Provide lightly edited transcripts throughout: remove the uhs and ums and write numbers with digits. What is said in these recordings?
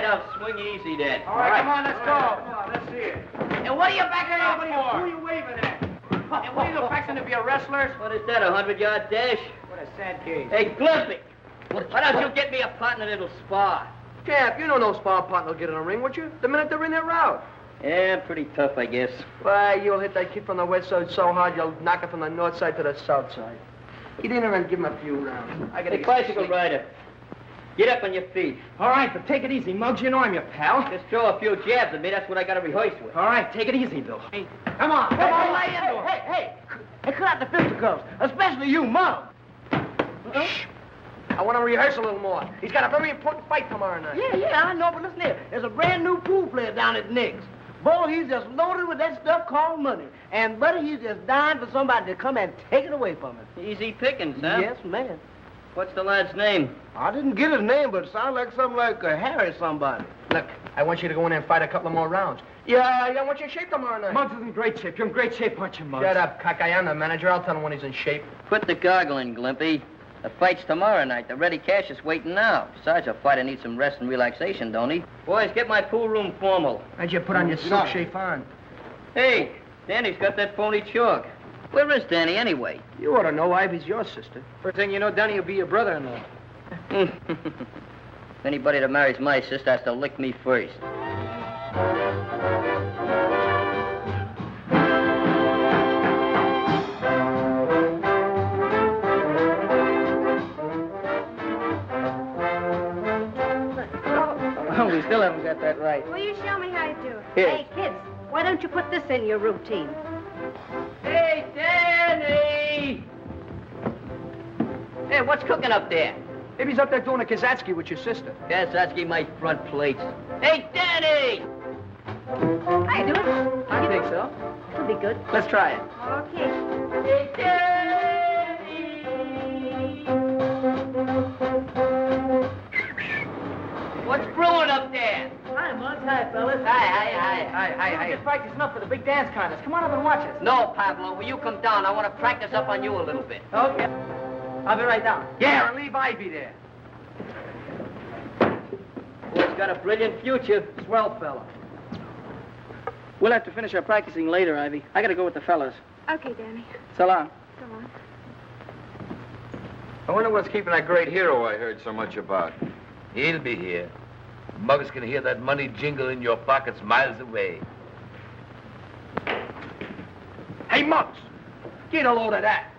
I'll swing easy then. All right, come on, let's go. Come on, let's see it. And what are you backing up for? Who are you waving at? And what are you fixing to be a wrestler? What is that, a 100-yard dash? What a sad case. Hey, Glimpy, why don't you get me a partner that'll spar? Cap, you know no spar partner will get in a ring, would you? The minute they're in their route. Yeah, pretty tough, I guess. Why, you'll hit that kid from the west side so hard, you'll knock it from the north side to the south side. Get in there and give him a few rounds. I gotta Hey, bicycle rider, get up on your feet. All right, but take it easy, Muggs. You know I'm your pal. Just throw a few jabs at me. That's what I got to rehearse with. All right, take it easy, Bill. Hey, come on. Come on, lay into it. Hey, cut out the fisticuffs, especially you, Mom. Shh. I want to rehearse a little more. He's got a very important fight tomorrow night. Yeah, I know, but listen here. There's a brand new pool player down at Nick's. Boy, he's just loaded with that stuff called money. And, buddy, he's just dying for somebody to come and take it away from him. Easy pickings, huh? Yes, man. What's the lad's name? I didn't get his name, but it sounds like something like Harry somebody. Look, I want you to go in there and fight a couple of more rounds. Yeah, I want you in shape tomorrow night. Muggs is in great shape. You're in great shape, aren't you, Muggs? Shut up, cock. I am the manager. I'll tell him when he's in shape. Quit the goggling, Glimpy. The fight's tomorrow night. The ready cash is waiting now. Besides, a fighter needs some rest and relaxation, don't he? Boys, get my pool room formal. How'd you put on your silk chiffon? Hey, Danny's got that phony chalk. Where is Danny, anyway? You ought to know Ivy's your sister. First thing you know, Danny will be your brother-in-law. Anybody that marries my sister has to lick me first. Oh, we still haven't got that right. Will you show me how to do it? Here. Hey, kids, why don't you put this in your routine? Hey, Danny! Hey, what's cooking up there? Maybe he's up there doing a Kazatsky with your sister. Kazatsky, my front plates. Hey, Danny! How you doing? I think so. It'll be good. Let's try it. Okay. Hey, Danny! What's brewing up there? Hi, Muggs. Hi, fellas. Hi. We're just practicing up for the big dance contest. Come on up and watch us. No, Pablo, will you come down? I want to practice up on you a little bit. Okay. I'll be right down. Yeah, and leave Ivy there. Boy's got a brilliant future. Swell fella. We'll have to finish our practicing later, Ivy. I gotta go with the fellas. Okay, Danny. So long. Come on. I wonder what's keeping that great hero I heard so much about. He'll be here. Muggs can hear that money jingle in your pockets miles away. Hey, Muggs, get a load of that.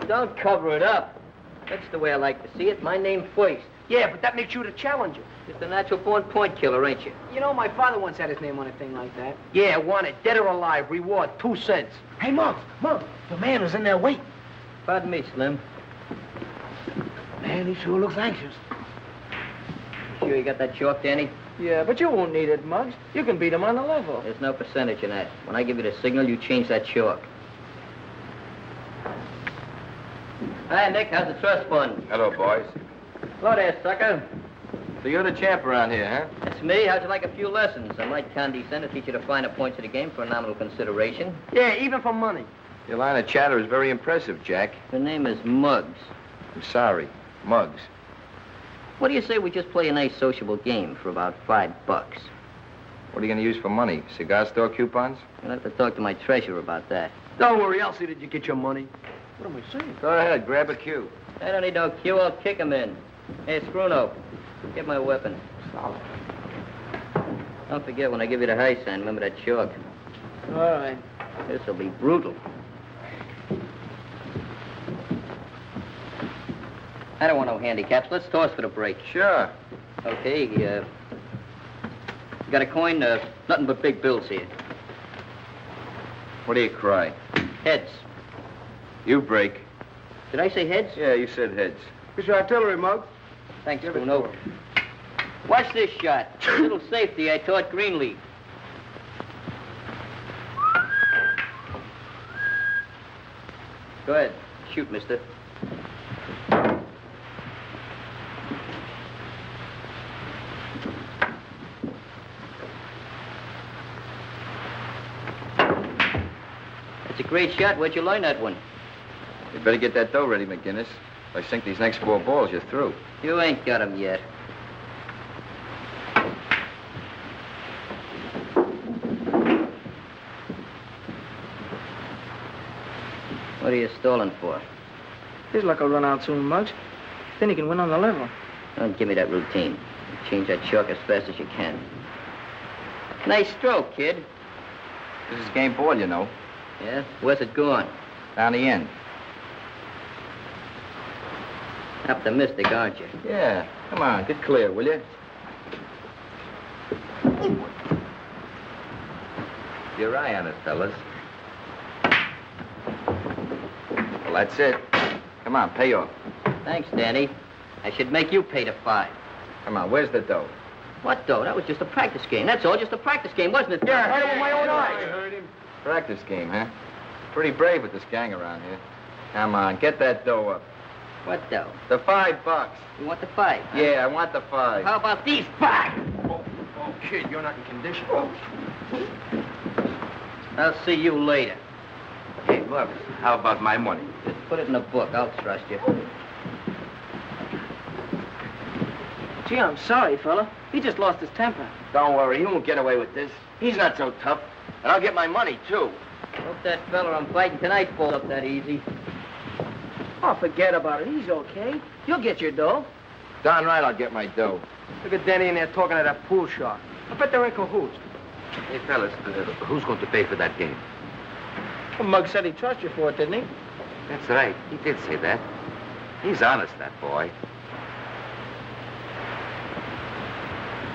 Don't cover it up. That's the way I like to see it. My name first. Yeah, but that makes you the challenger. Just a natural-born point killer, ain't you? You know, my father once had his name on a thing like that. Yeah, want it. Dead or alive. Reward, 2 cents. Hey, Muggs, the man is in there waiting. Pardon me, Slim. Man, he sure looks anxious. Sure you got that chalk, Danny? Yeah, but you won't need it, Muggs. You can beat him on the level. There's no percentage in that. When I give you the signal, you change that chalk. Hi, Nick. How's the trust fund? Hello, boys. Hello there, sucker. So you're the champ around here, huh? That's me. How'd you like a few lessons? I might condescend to teach you the finer points of the game for a nominal consideration. Yeah, even for money. Your line of chatter is very impressive, Jack. The name is Muggs. I'm sorry. Muggs. What do you say we just play a nice sociable game for about $5? What are you going to use for money? Cigar store coupons? I'll have to talk to my treasurer about that. Don't worry, I'll see that you get your money. What am I saying? Go ahead, grab a cue. I don't need no cue. I'll kick him in. Hey, Scruno, get my weapon. Solid. Don't forget, when I give you the high sign, remember that chalk. All right. This'll be brutal. I don't want no handicaps. Let's toss for the break. Sure. Okay, you got a coin? Nothing but big bills here. What do you cry? Heads. You break. Did I say heads? Yeah, you said heads. Here's your artillery, Muggs. Thanks, Bruno. Watch this shot. A little safety I taught Greenleaf. Go ahead. Shoot, mister. That's a great shot. Where'd you learn that one? You better get that dough ready, McGinnis. If I sink these next 4 balls, you're through. You ain't got 'em yet. What are you stalling for? His luck will run out soon, Muggs. Then he can win on the level. Don't give me that routine. Change that chalk as fast as you can. Nice stroke, kid. This is game ball, you know. Yeah? Where's it going? Down the end. Optimistic, aren't you? Yeah. Come on, get clear, will you? Your eye on it, fellas. Well, that's it. Come on, pay off. Thanks, Danny. I should make you pay the 5. Come on, where's the dough? What, though? That was just a practice game. That's all, just a practice game, wasn't it? Yeah, I heard it with my own eyes. I heard him. Practice game, huh? Pretty brave with this gang around here. Come on, get that dough up. What, though? The $5. You want the 5? Huh? Yeah, I want the 5. How about these 5? Oh, kid, you're not in condition. I'll see you later. Hey, Muggs, how about my money? Just put it in the book. I'll trust you. Gee, I'm sorry, fella. He just lost his temper. Don't worry, he won't get away with this. He's not so tough. And I'll get my money, too. Hope that fella I'm fighting tonight falls up that easy. Oh, forget about it. He's okay. You'll get your dough. Darn right I'll get my dough. Look at Danny in there talking to that pool shark. I bet they're in cahoots. Hey, fellas, who's going to pay for that game? Well, Muggs said he trusts you for it, didn't he? That's right. He did say that. He's honest, that boy.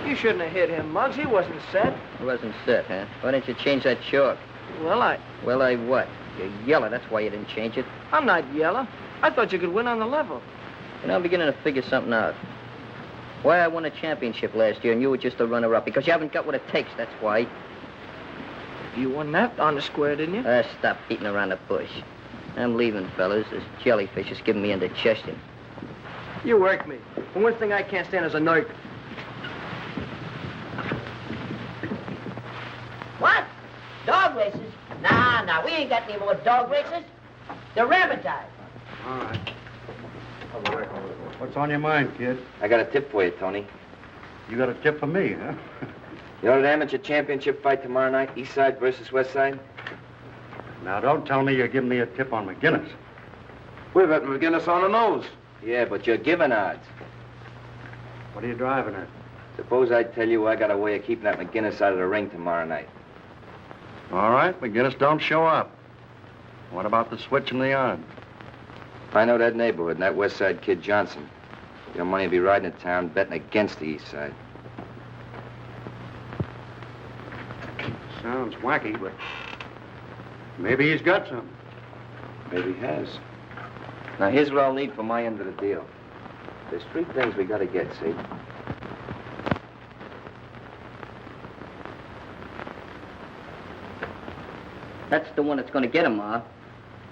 You shouldn't have hit him, Muggs. He wasn't set. He wasn't set, huh? Why didn't you change that chalk? Well, Well, I what? You're yellow. That's why you didn't change it. I'm not yellow. I thought you could win on the level. You know, I'm beginning to figure something out. Why I won a championship last year and you were just a runner-up. Because you haven't got what it takes, that's why. You won that on the square, didn't you? Stop beating around the bush. I'm leaving, fellas. This jellyfish is giving me indigestion. You work me. The one thing I can't stand is a nerve. What? Dog races? Nah, we ain't got any more dog races. They're rabbitized. All right. What's on your mind, kid? I got a tip for you, Tony. You got a tip for me, huh? You know that amateur championship fight tomorrow night, East Side versus West Side? Now, don't tell me you're giving me a tip on McGinnis. We're betting McGinnis on the nose. Yeah, but you're giving odds. What are you driving at? Suppose I tell you I got a way of keeping that McGinnis out of the ring tomorrow night. All right, McGinnis don't show up. What about the switch in the yard? If I know that neighborhood and that West Side kid Johnson, your money will be riding in town betting against the East Side. Sounds wacky, but maybe he's got some. Maybe he has. Now, here's what I'll need for my end of the deal. There's 3 things we gotta get, see? That's the one that's going to get him, Ma.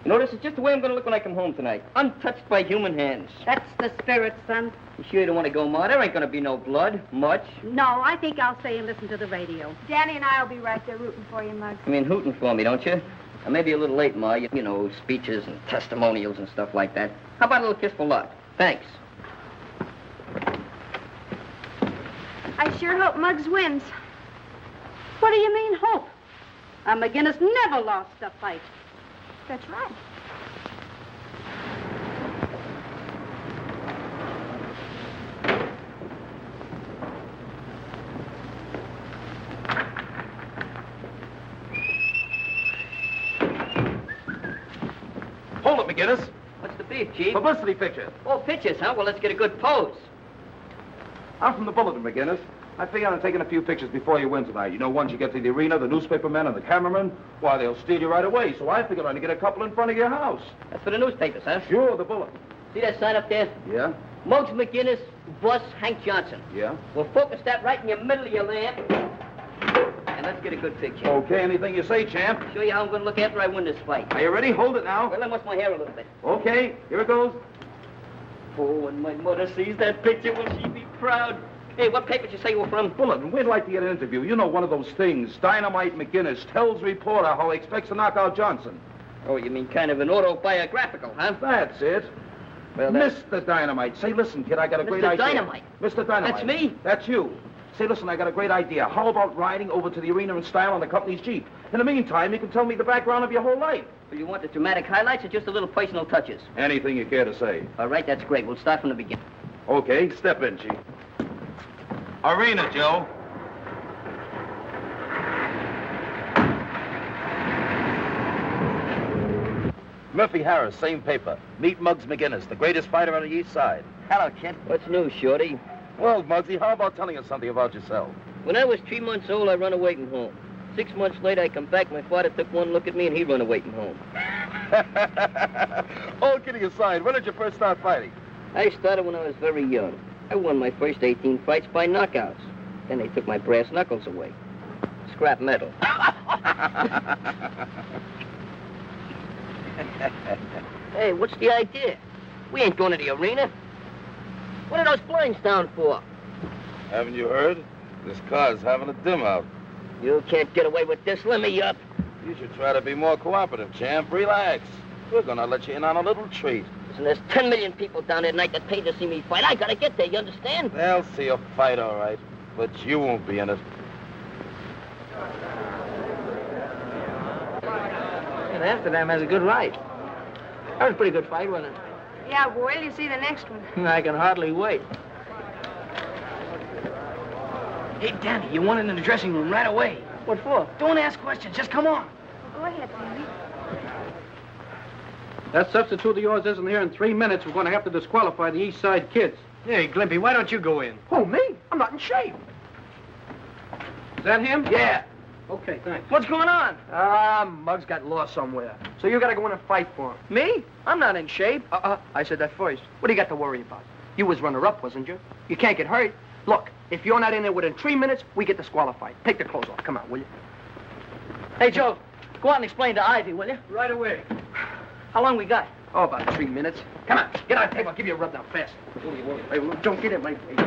You know, this is just the way I'm going to look when I come home tonight. Untouched by human hands. That's the spirit, son. You sure you don't want to go, Ma? There ain't going to be no blood. Much. No, I think I'll stay and listen to the radio. Danny and I will be right there rooting for you, Muggs. I mean, hooting for me, don't you? I may be a little late, Ma. You know, speeches and testimonials and stuff like that. How about a little kiss for luck? Thanks. I sure hope Muggs wins. What do you mean, hope? McGinnis never lost a fight. That's right. Hold it, McGinnis. What's the beef, Chief? Publicity picture. Oh, pictures, huh? Well, let's get a good pose. I'm from the Bulletin, McGinnis. I figure on taking a few pictures before you win tonight. You know, once you get to the arena, the newspaper men and the cameramen, why, they'll steal you right away. So I figured on to get a couple in front of your house. That's for the newspapers, huh? Sure, the Bulletin. See that sign up there? Yeah? Muggs McGinnis, boss Hank Johnson. Yeah? We'll focus that right in the middle of your lamp. And let's get a good picture. Okay, anything you say, champ. Show you how I'm going to look after I win this fight. Are you ready? Hold it now. Well, I must my hair a little bit. Okay, here it goes. Oh, when my mother sees that picture, will she be proud? Hey, what paper did you say you were from? Bulletin, we'd like to get an interview. You know, one of those things. Dynamite McGinnis tells reporter how he expects to knock out Johnson. Oh, you mean kind of an autobiographical, huh? That's it. Well, Mr. Dynamite. Say, listen, kid, I got a great idea. Mr. Dynamite? Mr. Dynamite. That's me? That's you. Say, listen, I got a great idea. How about riding over to the arena in style on the company's Jeep? In the meantime, you can tell me the background of your whole life. Well, you want the dramatic highlights or just the little personal touches? Anything you care to say. All right, that's great. We'll start from the beginning. Okay, step in, Chief. Arena, Joe. Murphy Harris, same paper. Meet Muggs McGinnis, the greatest fighter on the East Side. Hello, kid. What's new, Shorty? Well, Muggsy, how about telling us something about yourself? When I was 3 months old, I run away from home. 6 months later, I come back. My father took one look at me, and he run away from home. All kidding aside, when did you first start fighting? I started when I was very young. I won my first 18 fights by knockouts. Then they took my brass knuckles away. Scrap metal. Hey, what's the idea? We ain't going to the arena. What are those blinds down for? Haven't you heard? This car's having a dim out. You can't get away with this. Let me up. You should try to be more cooperative, champ. Relax. We're gonna let you in on a little treat. Listen, there's 10 million people down there tonight that paid to see me fight. I gotta get there, you understand? They'll see you fight, all right. But you won't be in it. And Amsterdam has a good ride. That was a pretty good fight, wasn't it? Yeah, well, wait till you see the next one. I can hardly wait. Hey, Danny, you want it in the dressing room right away. What for? Don't ask questions. Just come on. Go ahead, Danny. That substitute of yours isn't here in 3 minutes. We're going to have to disqualify the East Side kids. Hey, Glimpy, why don't you go in? Who, me? I'm not in shape. Is that him? Yeah. Okay, thanks. What's going on? Muggs got lost somewhere. So you gotta go in and fight for him. Me? I'm not in shape. I said that first. What do you got to worry about? You was runner-up, wasn't you? You can't get hurt. Look, if you're not in there within 3 minutes, we get disqualified. Take the clothes off. Come on, will you? Hey, Joe, go out and explain to Ivy, will you? Right away. How long we got? Oh, about 3 minutes. Come on, get on the table. I'll give you a rub down fast. Hey, don't get in my face.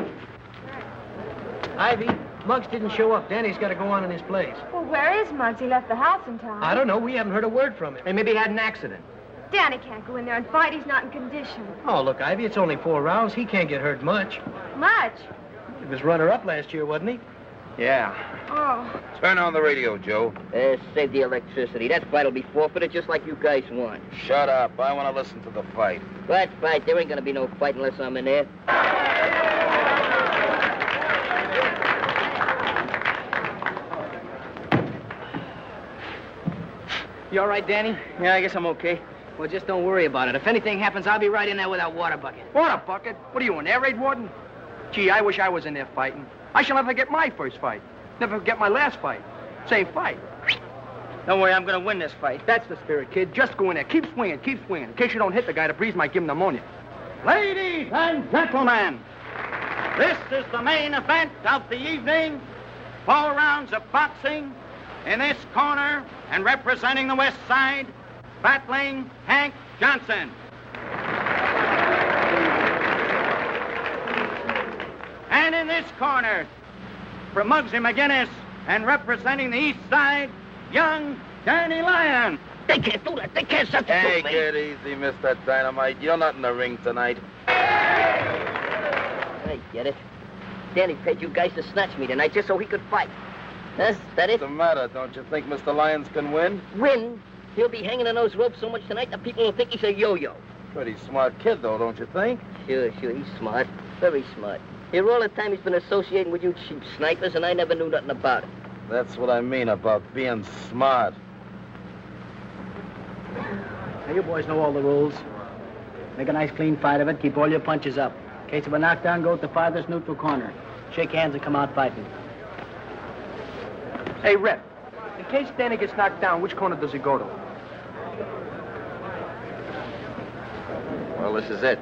Ivy, Muggs didn't show up. Danny's got to go on in his place. Well, where is Muggs? He left the house in time. I don't know. We haven't heard a word from him. Hey, maybe he had an accident. Danny can't go in there and fight. He's not in condition. Oh, look, Ivy, it's only 4 rounds. He can't get hurt much. Much? He was runner-up last year, wasn't he? Yeah. Oh. Turn on the radio, Joe. Save the electricity. That fight'll be forfeited just like you guys want. Shut up. I want to listen to the fight. What fight? There ain't gonna be no fight unless I'm in there. You all right, Danny? Yeah, I guess I'm okay. Well, just don't worry about it. If anything happens, I'll be right in there with that water bucket. Water bucket? What are you, an air raid warden? Gee, I wish I was in there fighting. I shall never get my first fight. Never get my last fight. Same fight. Don't worry, I'm gonna win this fight. That's the spirit, kid. Just go in there. Keep swinging, keep swinging. In case you don't hit the guy, the breeze might give him pneumonia. Ladies and gentlemen, this is the main event of the evening. 4 rounds of boxing. In this corner, and representing the West Side, battling Hank Johnson. And in this corner, from Muggsy McGinnis, and representing the East Side, young Danny Lyon. They can't do that. They can't substitute Hey, me. get easy, Mr. Dynamite. You're not in the ring tonight. I get it. Danny paid you guys to snatch me tonight just so he could fight. Huh? That it? What's the matter? Don't you think Mr. Lyons can win? Win? He'll be hanging on those ropes so much tonight that people will think he's a yo-yo. Pretty smart kid, though, don't you think? Sure, he's smart. Very smart. Here all the time he's been associating with you cheap snipers, and I never knew nothing about it. That's what I mean about being smart. Now, you boys know all the rules. Make a nice clean fight of it. Keep all your punches up. In case of a knockdown, go to the farthest neutral corner. Shake hands and come out fighting. Hey, Rep, in case Danny gets knocked down, which corner does he go to? Well, this is it.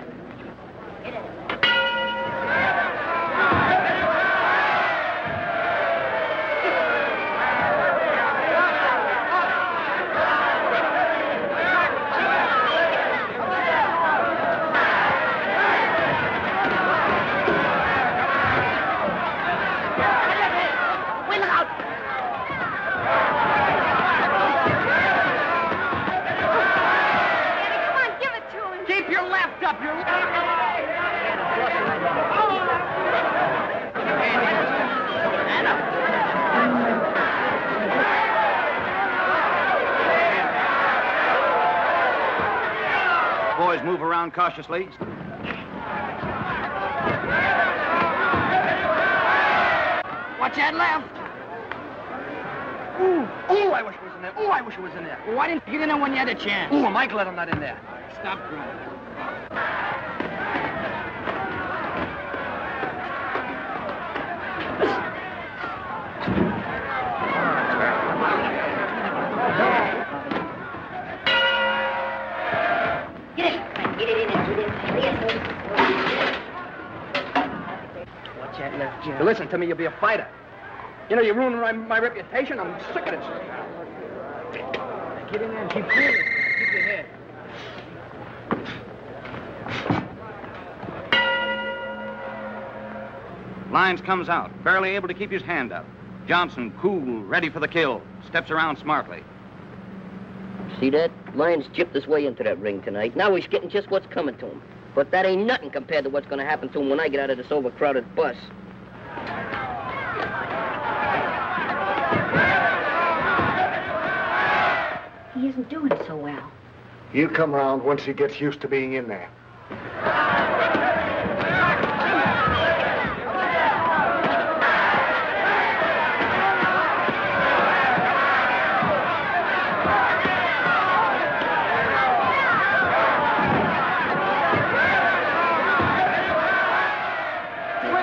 Keep your left up, your around cautiously. Watch that left. Ooh, I wish it was in there. Ooh, I wish it was in there. Why didn't you get in there when you had a chance? Ooh, Mike let him not in there. Stop crying. Watch that left, Jim. Listen to me, you'll be a fighter. You know, you're ruining my reputation. I'm sick of this. Get in there and keep cool. Keep your head. Lyons comes out, barely able to keep his hand up. Johnson, cool, ready for the kill, steps around smartly. See that? Lyons gypped his way into that ring tonight. Now he's getting just what's coming to him. But that ain't nothing compared to what's going to happen to him when I get out of this overcrowded bus. He isn't doing so well. He'll come around once he gets used to being in there.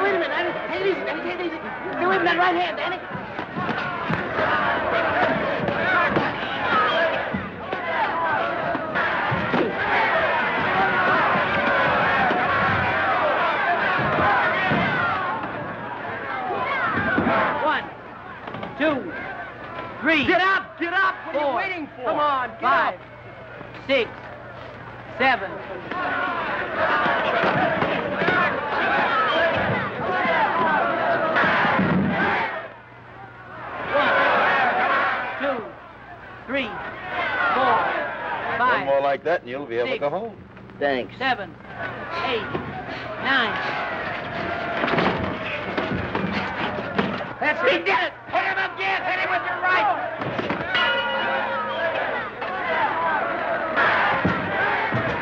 Wait a minute, Danny. Take it easy, Danny. Take it easy. Get away from that right hand, Danny. Two, three. Get up! Get up! What are you Four. waiting for? Come on, get 5, up. 6, 7. One, 2, 3, 4, 5. One more like that and you'll be able to go home. Thanks. 7, 8, 9. That's it. He did it! Hit him again! Hit him with your right!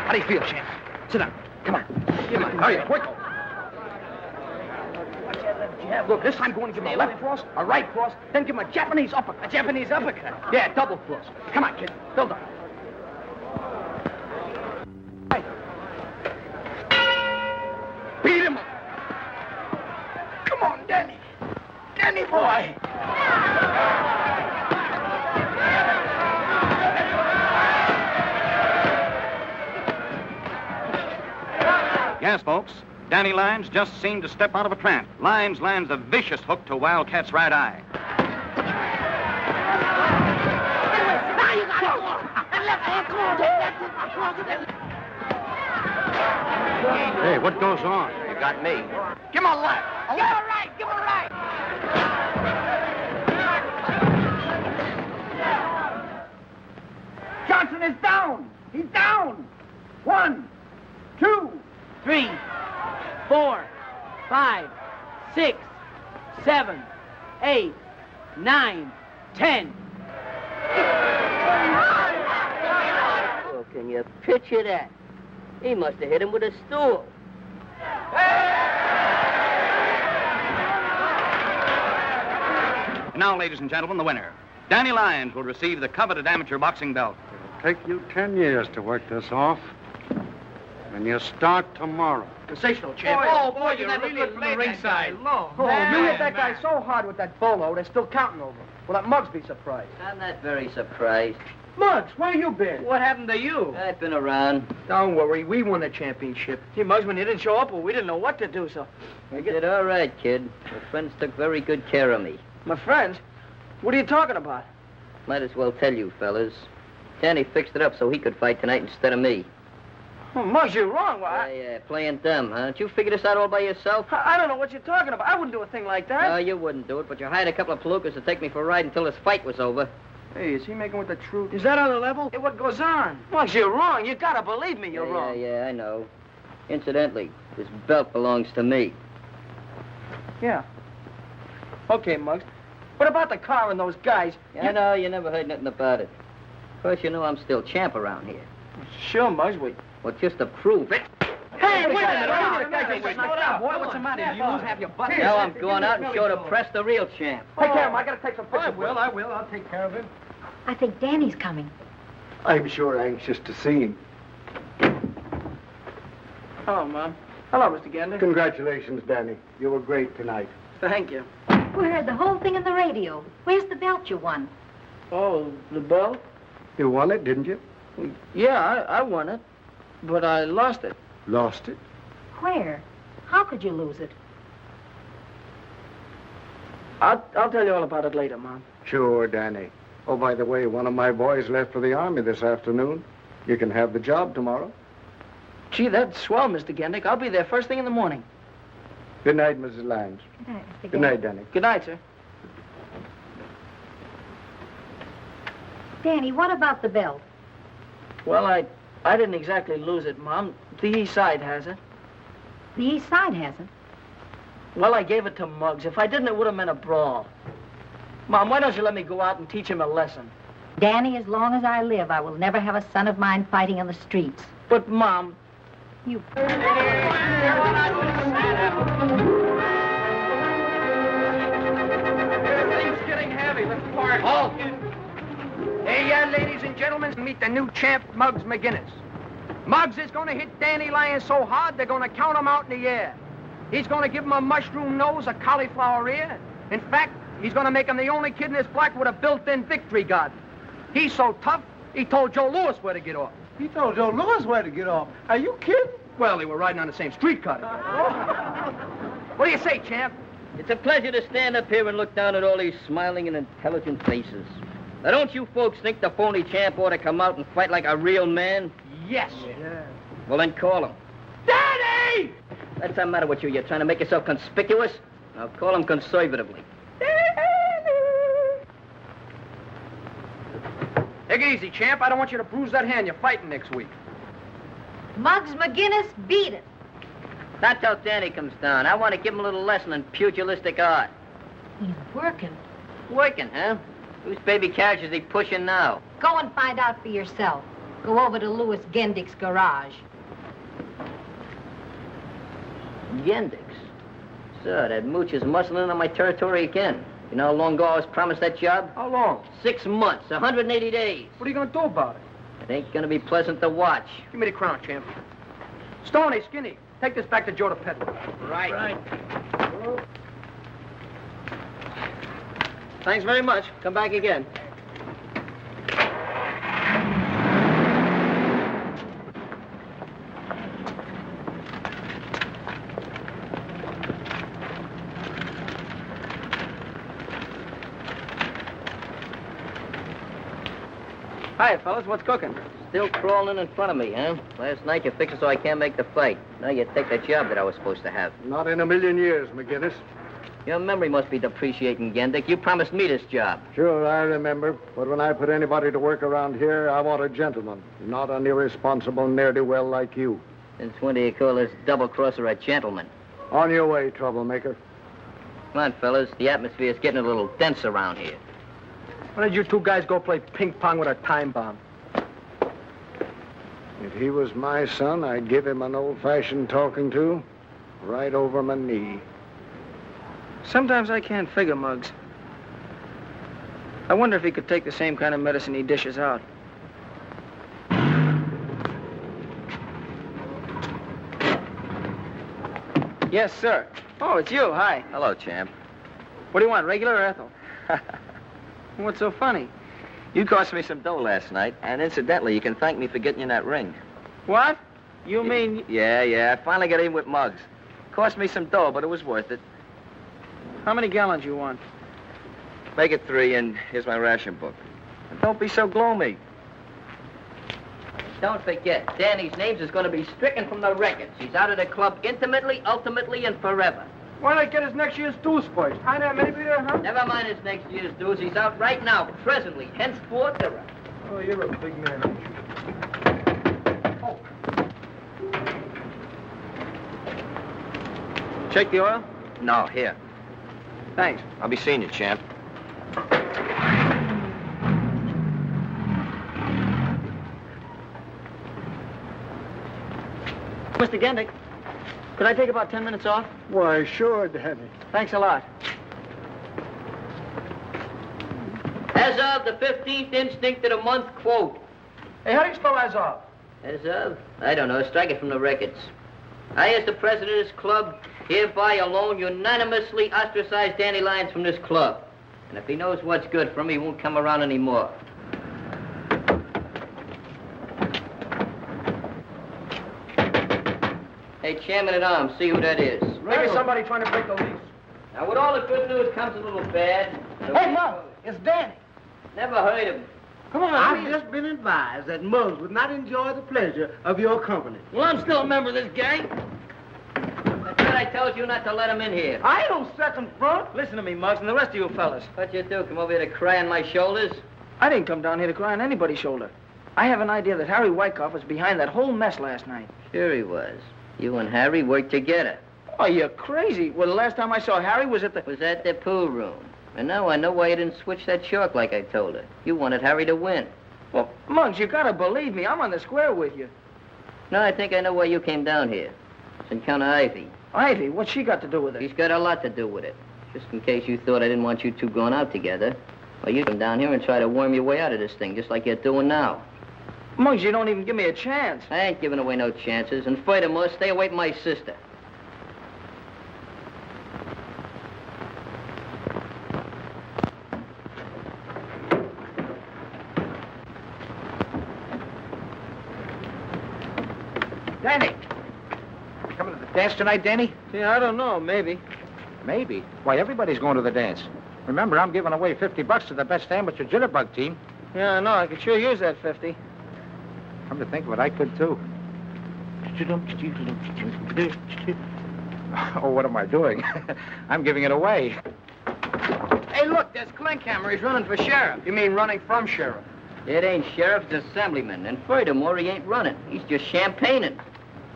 How do you feel, champ? Sit down. Come on. Come on. Hurry up, quick. Look, this time go and give him a left cross, a right cross, then give him a Japanese uppercut. A Japanese uppercut. Yeah, double cross. Come on, kid. Build up. Right. Beat him up. Come on, Danny. Danny boy. Yes, folks, Danny Lyons just seemed to step out of a trance. Lyons lands a vicious hook to Wildcat's right eye. Now you got it. And left hand, come on, Danny. Hey, what goes on? You got me. Give him a left. Give him a right. Give him a right. Johnson is down. He's down. 1, 2. 3, 4, 5, 6, 7, 8, 9, 10. Oh, can you picture that? He must have hit him with a stool. And now, ladies and gentlemen, the winner. Danny Lyons will receive the coveted amateur boxing belt. It'll take you 10 years to work this off. And you start tomorrow. Sensational, champ. Boy, you never really from the ringside. Oh, you hit that guy so hard with that bolo, they're still counting over. Will that Muggs be surprised? I'm not very surprised. Muggs, where you been? What happened to you? I've been around. Don't worry, we won the championship. Gee, Muggs, when you didn't show up, well, we didn't know what to do, so... You did all right, kid. Your friends took very good care of me. My friends? What are you talking about? Might as well tell you, fellas. Danny fixed it up so he could fight tonight instead of me. Oh, Muggs, you're wrong. Why? Yeah, playing dumb, huh? Did you figure this out all by yourself? I don't know what you're talking about. I wouldn't do a thing like that. No, you wouldn't do it, but you hired a couple of palookas to take me for a ride until this fight was over. Hey, is he making with the truth? Is that on the level? Hey, what goes on? Muggs, you're wrong. You gotta believe me, you're wrong. Yeah, I know. Incidentally, this belt belongs to me. Yeah. Okay, Muggs. What about the car and those guys? I know, you never heard nothing about it. Of course, you know I'm still champ around here. Sure, Muggs. Well, just to prove it. Hey, wait a minute. Slow down, boy. What's the matter? Did you lose half your butt? Now I'm going out and show the press the real champ. Take care of him. I gotta take some pictures. I will. I'll take care of him. I think Danny's coming. I'm sure anxious to see him. Hello, Mom. Hello, Mr. Gander. Congratulations, Danny. You were great tonight. Thank you. We heard the whole thing on the radio. Where's the belt you won? Oh, the belt? You won it, didn't you? Yeah, I won it, but I lost it. Lost it? Where? How could you lose it? I'll tell you all about it later, Mom. Sure, Danny. Oh, by the way, one of my boys left for the Army this afternoon. You can have the job tomorrow. Gee, that's swell, Mr. Gendick. I'll be there first thing in the morning. Good night, Mrs. Lange. Good night, Mr. Good night, Danny. Good night, sir. Danny, what about the belt? Well, I didn't exactly lose it, Mom. The East Side has it. The East Side hasn't. Well, I gave it to Muggs. If I didn't, it would have meant a brawl. Mom, why don't you let me go out and teach him a lesson? Danny, as long as I live, I will never have a son of mine fighting on the streets. But, Mom... You... Everything's getting heavy. Let's park. Halt! Hey, ladies and gentlemen, meet the new champ, Muggs McGinnis. Muggs is going to hit Danny Lyons so hard, they're going to count him out in the air. He's going to give him a mushroom nose, a cauliflower ear. In fact, he's going to make him the only kid in his block with a built-in victory garden. He's so tough, he told Joe Louis where to get off. He told Joe Louis where to get off. Are you kidding? Well, they were riding on the same streetcar together. What do you say, champ? It's a pleasure to stand up here and look down at all these smiling and intelligent faces. Now, don't you folks think the phony champ ought to come out and fight like a real man? Yes. Yeah. Well, then call him. Danny! What's the matter with you? You're trying to make yourself conspicuous? Now, call him conservatively. Take it easy, champ. I don't want you to bruise that hand you're fighting next week. Muggs McGinnis, beat it. Not till Danny comes down. I want to give him a little lesson in pugilistic art. He's working. Working, huh? Whose baby carriage is he pushing now? Go and find out for yourself. Go over to Louis Gendick's garage. Yendix. So, that mooch is muscling in on my territory again. You know how long ago I was promised that job? How long? 6 months, 180 days. What are you going to do about it? It ain't gonna be pleasant to watch. Give me the crown, champ. Stoney, Skinny, take this back to Joe the peddler. Right. Thanks very much. Come back again. Hi, fellas. What's cooking? Still crawling in front of me, huh? Last night you fixed it so I can't make the fight. Now you take the job that I was supposed to have. Not in a million years, McGinnis. Your memory must be depreciating, Gendick. You promised me this job. Sure, I remember. But when I put anybody to work around here, I want a gentleman, not an irresponsible ne'er-do-well like you. Since when do you call this double-crosser a gentleman? On your way, troublemaker. Come on, fellas. The atmosphere is getting a little dense around here. Why don't you two guys go play ping pong with a time bomb? If he was my son, I'd give him an old-fashioned talking to right over my knee. Sometimes I can't figure, Muggs. I wonder if he could take the same kind of medicine he dishes out. Yes, sir. Oh, it's you. Hi. Hello, champ. What do you want, regular or Ethel? What's so funny? You cost me some dough last night, and incidentally, you can thank me for getting you that ring. What? You mean... Yeah. I finally got in with Muggs. Cost me some dough, but it was worth it. How many gallons you want? Make it 3, and here's my ration book. And don't be so gloomy. Don't forget, Danny's names is going to be stricken from the records. He's out of the club intimately, ultimately, and forever. Why don't I get his next year's dues first? Kind of maybe there, huh? Never mind his next year's dues. He's out right now, presently, henceforth, ever. Oh, you're a big man, ain't you? Check the oil? No, here. Thanks. I'll be seeing you, champ. Mr. Gendick, could I take about 10 minutes off? Why, sure, Danny. Thanks a lot. As of the 15th instinct of the month, quote. Hey, how do you spell as of? As of? I don't know. Strike it from the records. I, as the president of this club, hereby alone unanimously ostracize Danny Lyons from this club. And if he knows what's good for him, he won't come around anymore. Hey, Chairman at Arms, see who that is. Maybe somebody trying to break the lease. Now, with all the good news comes a little bad. Hey, Muggs, it's Danny. Never heard of him. Come on, I've just been advised that Muggs would not enjoy the pleasure of your company. Well, I'm still a member of this gang. I thought I told you not to let him in here. I ain't no second front. Listen to me, Muggs, and the rest of you fellas. What'd you do? Come over here to cry on my shoulders? I didn't come down here to cry on anybody's shoulder. I have an idea that Harry Wyckoff was behind that whole mess last night. Sure he was. You and Harry worked together. Oh, you're crazy. Well, the last time I saw Harry was at the... Was at the pool room. And now I know why you didn't switch that chalk like I told her. You wanted Harry to win. Well, Muggs, you gotta believe me. I'm on the square with you. No, I think I know why you came down here. It's Encounter Ivy. Ivy? What's she got to do with it? She's got a lot to do with it. Just in case you thought I didn't want you two going out together. Well, you come down here and try to worm your way out of this thing, just like you're doing now. Muggs, you don't even give me a chance. I ain't giving away no chances. And furthermore, stay away from my sister. Danny. Coming to the dance tonight, Danny? Yeah, I don't know. Maybe. Maybe. Why, everybody's going to the dance. Remember, I'm giving away $50 to the best amateur jitterbug team. Yeah, I know. I could sure use that 50. Come to think of it, I could, too. Oh, what am I doing? I'm giving it away. Hey, look, there's Klinkhammer. He's running for sheriff. You mean running from sheriff? It ain't sheriff, it's assemblyman. And furthermore, he ain't running. He's just champagning.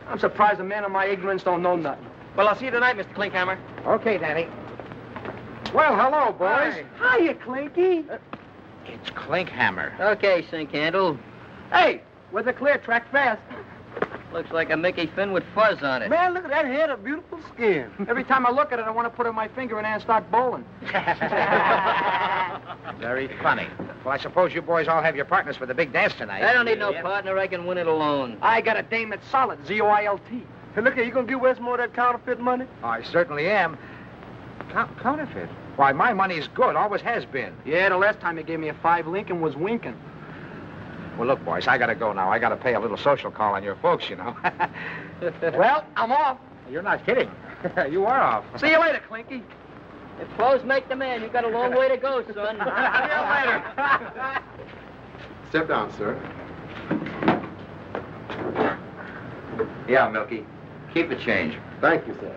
I'm surprised a man of my ignorance don't know nothing. Well, I'll see you tonight, Mr. Klinkhammer. Okay, Danny. Well, hello, boys. Hiya, Clinky. It's Klinkhammer. Okay, sink handle. Hey, with a clear track fast. Looks like a Mickey Finn with fuzz on it. Man, look at that head of beautiful skin. Every time I look at it, I want to put in my finger in and start bowling. Very funny. Well, I suppose you boys all have your partners for the big dance tonight. I don't need no partner. I can win it alone. I got a dame that's solid, Z-O-I-L-T. Hey, look here, you gonna give Westmore that counterfeit money? I certainly am. Counterfeit? Why, my money's good, always has been. Yeah, the last time you gave me a 5, Lincoln was winking. Well, look, boys, I gotta go now. I gotta pay a little social call on your folks, you know. Well, I'm off. You're not kidding. You are off. See you later, Clinky. If clothes make the man, you got a long way to go, son. See you later. Step down, sir. Yeah, Milky. Keep the change. Thank you, sir.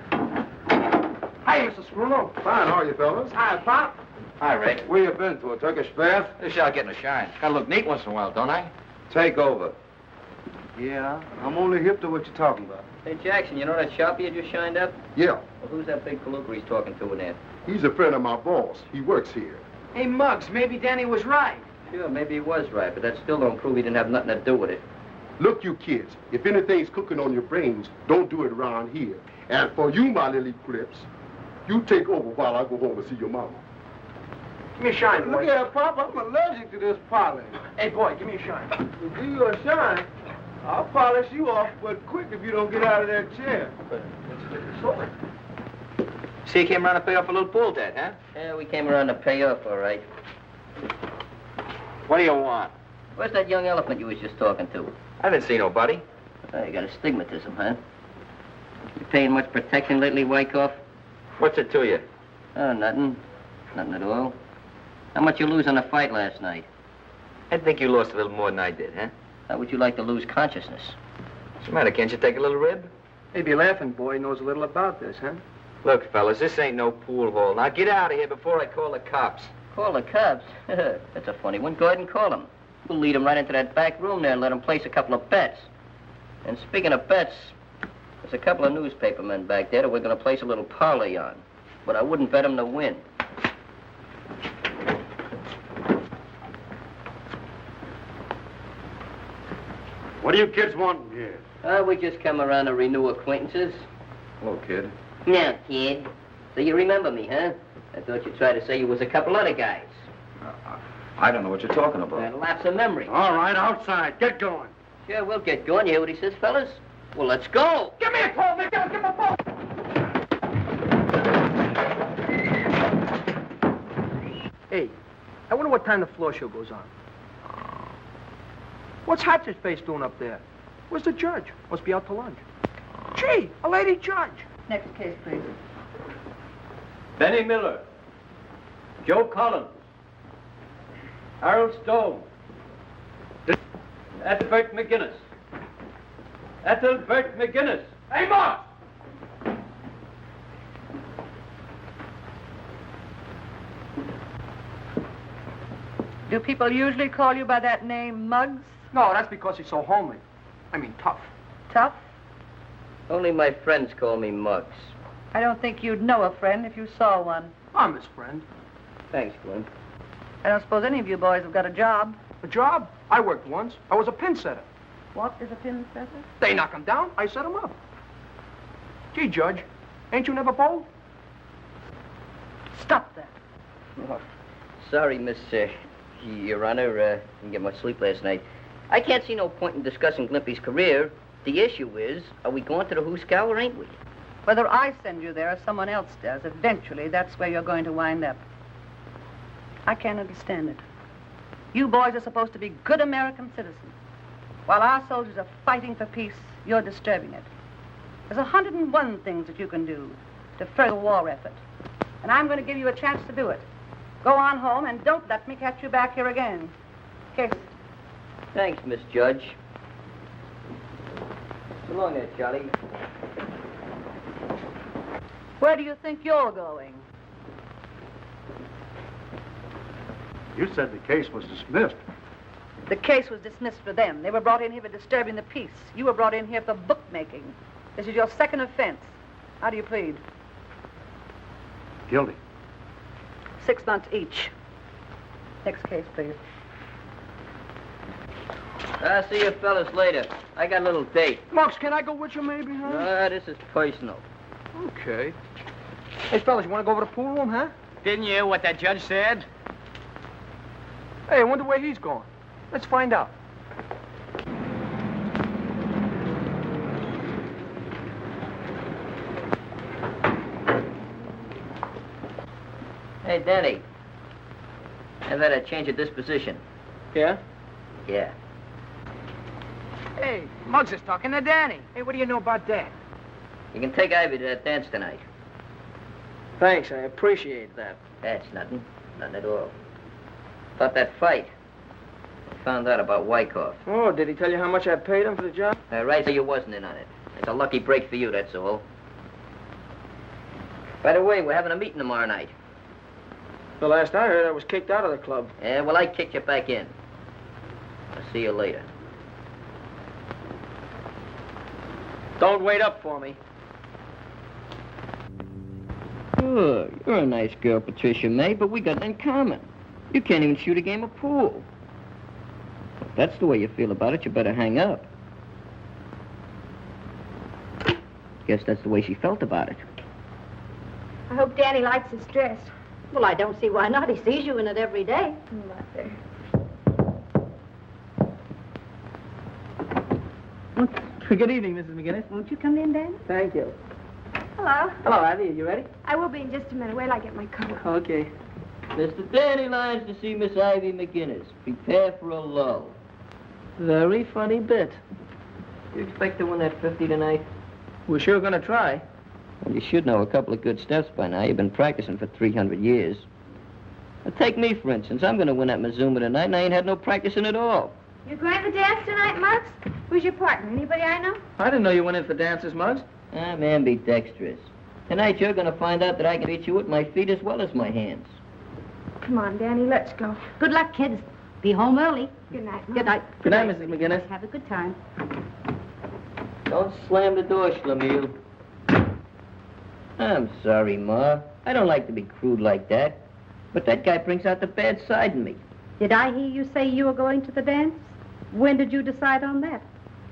Hi, Mr. Screwlow. Fine, how are you, fellas? Hi, Pop. Hi, Rick. Where you been, to a Turkish bath? This shall get in a shine. Gotta look neat once in a while, don't I? Take over. Yeah, I'm only hip to what you're talking about. Hey, Jackson, you know that shop you just shined up? Yeah, Well, who's that big palooka he's talking to in there? he's a friend of my boss. He works here. Hey, Muggs, maybe Danny was right. Sure, maybe he was right, but that still don't prove he didn't have nothing to do with it. Look, you kids, if anything's cooking on your brains, don't do it around here. And for you, my little clips, you take over while I go home and see your mama. Give me a shine, boy. Look here, Pop, I'm allergic to this polish. Hey, boy, give me a shine. To do you a shine, I'll polish you off, but quick if you don't get out of that chair. See, you came around to pay off a little pool debt, huh? Yeah, we came around to pay off, all right. What do you want? Where's that young elephant you was just talking to? I didn't see nobody. Oh, you got astigmatism, huh? You paying much protection lately, Wyckoff? What's it to you? Oh, nothing. Nothing at all. How much you lose on the fight last night? I think you lost a little more than I did, huh? How would you like to lose consciousness? What's the matter? Can't you take a little rib? Maybe a laughing boy knows a little about this, huh? Look, fellas, this ain't no pool hall. Now get out of here before I call the cops. Call the cops? That's a funny one. Go ahead and call them. We'll lead them right into that back room there and let them place a couple of bets. And speaking of bets, there's a couple of newspaper men back there that we're going to place a little parlay on. But I wouldn't bet them to win. What do you kids want here? We just come around to renew acquaintances. Hello, kid. Now, kid. So you remember me, huh? I thought you'd try to say you was a couple other guys. I don't know what you're talking about. That lapse of memory. All right, outside. Get going. Sure, we'll get going. You hear what he says, fellas? Well, let's go. Give me a call, McGinnis. Give me a phone. Hey, I wonder what time the floor show goes on. What's Hatchet-Face doing up there? Where's the judge? Must be out to lunch. Gee, a lady judge. Next case, please. Benny Miller. Joe Collins. Harold Stone. Ethelbert McGinnis. Ethelbert McGinnis. Hey, Mark! Do people usually call you by that name, Muggs? No, that's because he's so homely. I mean, tough. Tough? Only my friends call me Muggs. I don't think you'd know a friend if you saw one. I'm his friend. Thanks, Glenn. I don't suppose any of you boys have got a job. A job? I worked once. I was a pin setter. What is a pin setter? They knock him down, I set him up. Gee, Judge, ain't you never bowled? Stop that. Oh, sorry, Miss, Your Honor. Didn't get much sleep last night. I can't see no point in discussing Glimpy's career. The issue is, are we going to the Hooskow or ain't we? Whether I send you there or someone else does, eventually that's where you're going to wind up. I can't understand it. You boys are supposed to be good American citizens. While our soldiers are fighting for peace, you're disturbing it. There's 101 things that you can do to further the war effort. And I'm going to give you a chance to do it. Go on home and don't let me catch you back here again. Case. Thanks, Miss Judge. So long there, Charlie. Where do you think you're going? You said the case was dismissed. The case was dismissed for them. They were brought in here for disturbing the peace. You were brought in here for bookmaking. This is your second offense. How do you plead? Guilty. 6 months each. Next case, please. I'll see you fellas later. I got a little date. Muggs, can I go with you maybe, huh? This is personal. Okay. Hey, fellas, you want to go over to the pool room, huh? Didn't you hear what that judge said? Hey, I wonder where he's going. Let's find out. Hey, Danny. I've had a change of disposition. Yeah? Yeah. Hey, Muggs is talking to Danny. Hey, what do you know about that? You can take Ivy to that dance tonight. Thanks, I appreciate that. That's nothing. Nothing at all. About that fight. I found out about Wyckoff. Oh, did he tell you how much I paid him for the job? Right, so you wasn't in on it. It's a lucky break for you, that's all. By the way, we're having a meeting tomorrow night. The last I heard, I was kicked out of the club. Yeah, well, I kicked you back in. I'll see you later. Don't wait up for me. Sure, you're a nice girl, Patricia May, but we got that in common. You can't even shoot a game of pool. If that's the way you feel about it, you better hang up. Guess that's the way she felt about it. I hope Danny likes his dress. Well, I don't see why not. He sees you in it every day. Mother. Good evening, Mrs. McGinnis. Won't you come in, Danny? Thank you. Hello. Hello, Ivy. Are you ready? I will be in just a minute. Wait till I get my coat. Okay. Mr. Danny Lyons to see Miss Ivy McGinnis. Prepare for a lull. Very funny bit. You expect to win that 50 tonight? We're sure gonna try. Well, you should know a couple of good steps by now. You've been practicing for 300 years. Now, take me, for instance. I'm gonna win that Mazuma tonight, and I ain't had no practicing at all. You going to dance tonight, Muggs? Who's your partner? Anybody I know? I didn't know you went in for dances, Muggs. I'm ambidextrous. Tonight, you're gonna find out that I can beat you with my feet as well as my hands. Come on, Danny, let's go. Good luck, kids. Be home early. Good night, Mom. Good night. Good night, Mrs. McGinnis. Have a good time. Don't slam the door, Schlemiel. I'm sorry, Ma. I don't like to be crude like that. But that guy brings out the bad side in me. Did I hear you say you were going to the dance? When did you decide on that?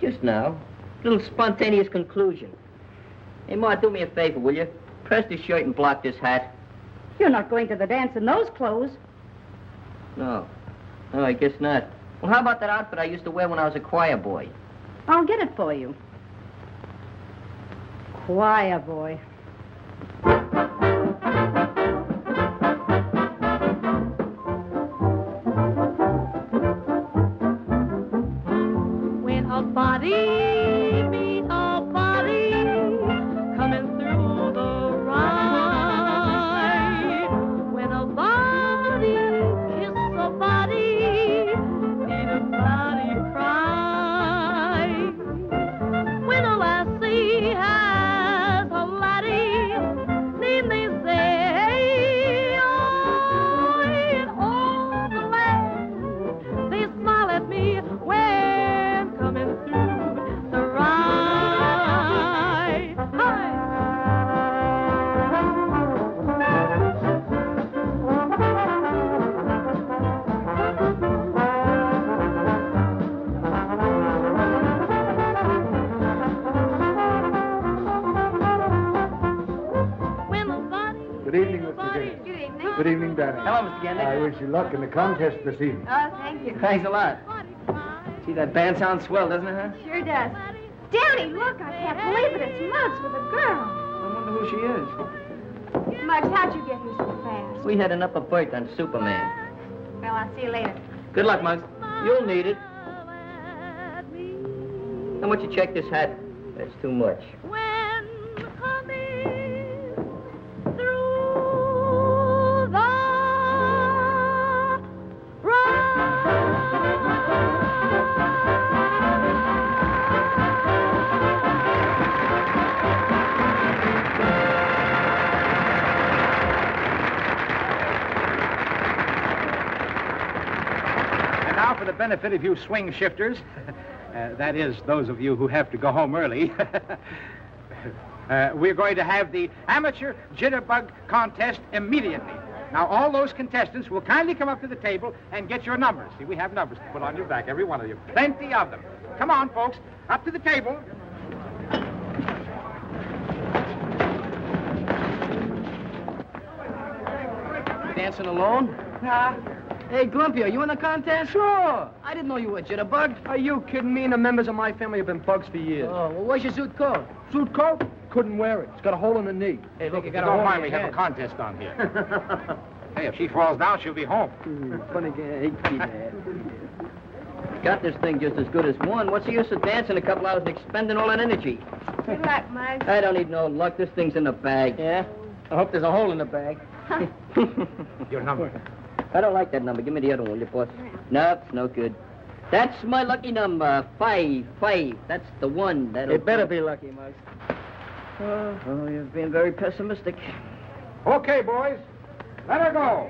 Just now. Little spontaneous conclusion. Hey, Ma, do me a favor, will you? Press this shirt and block this hat. You're not going to the dance in those clothes. No. No, I guess not. Well, how about that outfit I used to wear when I was a choir boy? I'll get it for you. Choir boy. When a body meets a body coming through the ride, when a body kisses a body, need a body cry. When a lassie has a laddie, need they say, oh, in all the land, they smile at me when coming through the ride. Hi. Good evening, Mr. Gaines. Good evening. Good evening, Danny. Hello, Mr. Gandy. I wish you luck in the contest this evening. Oh, thank you. Thanks a lot. See, that band sounds swell, doesn't it, huh? Sure does. Danny, look, I can't believe it. It's Muggs with a girl. I wonder who she is. Muggs, how'd you get here so fast? We had an upper berth on Superman. Well, I'll see you later. Good luck, Muggs. You'll need it. How much you check this hat? That's too much. When coming through the And now for the benefit of you swing shifters, that is, those of you who have to go home early, we're going to have the amateur jitterbug contest immediately. Now, all those contestants will kindly come up to the table and get your numbers. See, we have numbers to put on your back, every one of you. Plenty of them. Come on, folks, up to the table. Dancing alone? Huh? Hey, Glumpy, are you in the contest? Sure. I didn't know you were a jitterbug. Are you kidding me? And the members of my family have been bugs for years. Oh, well, what's your suit coat? Suit coat? Couldn't wear it. It's got a hole in the knee. Hey, look, you If got you a don't hole mind, in we your have a head. contest on here. Hey, if she falls down, she'll be home. Funny guy. Hate to be that. Got this thing just as good as one. What's the use of dancing a couple hours and expending all that energy? Good luck, Muggs. I don't need no luck. This thing's in the bag. Yeah? I hope there's a hole in the bag. Your number. I don't like that number. Give me the other one, will you, boss? No, it's no good. That's my lucky number. 5. That's the one. That'll It better be lucky, Muggs. Oh, you've been very pessimistic. Okay, boys, let her go.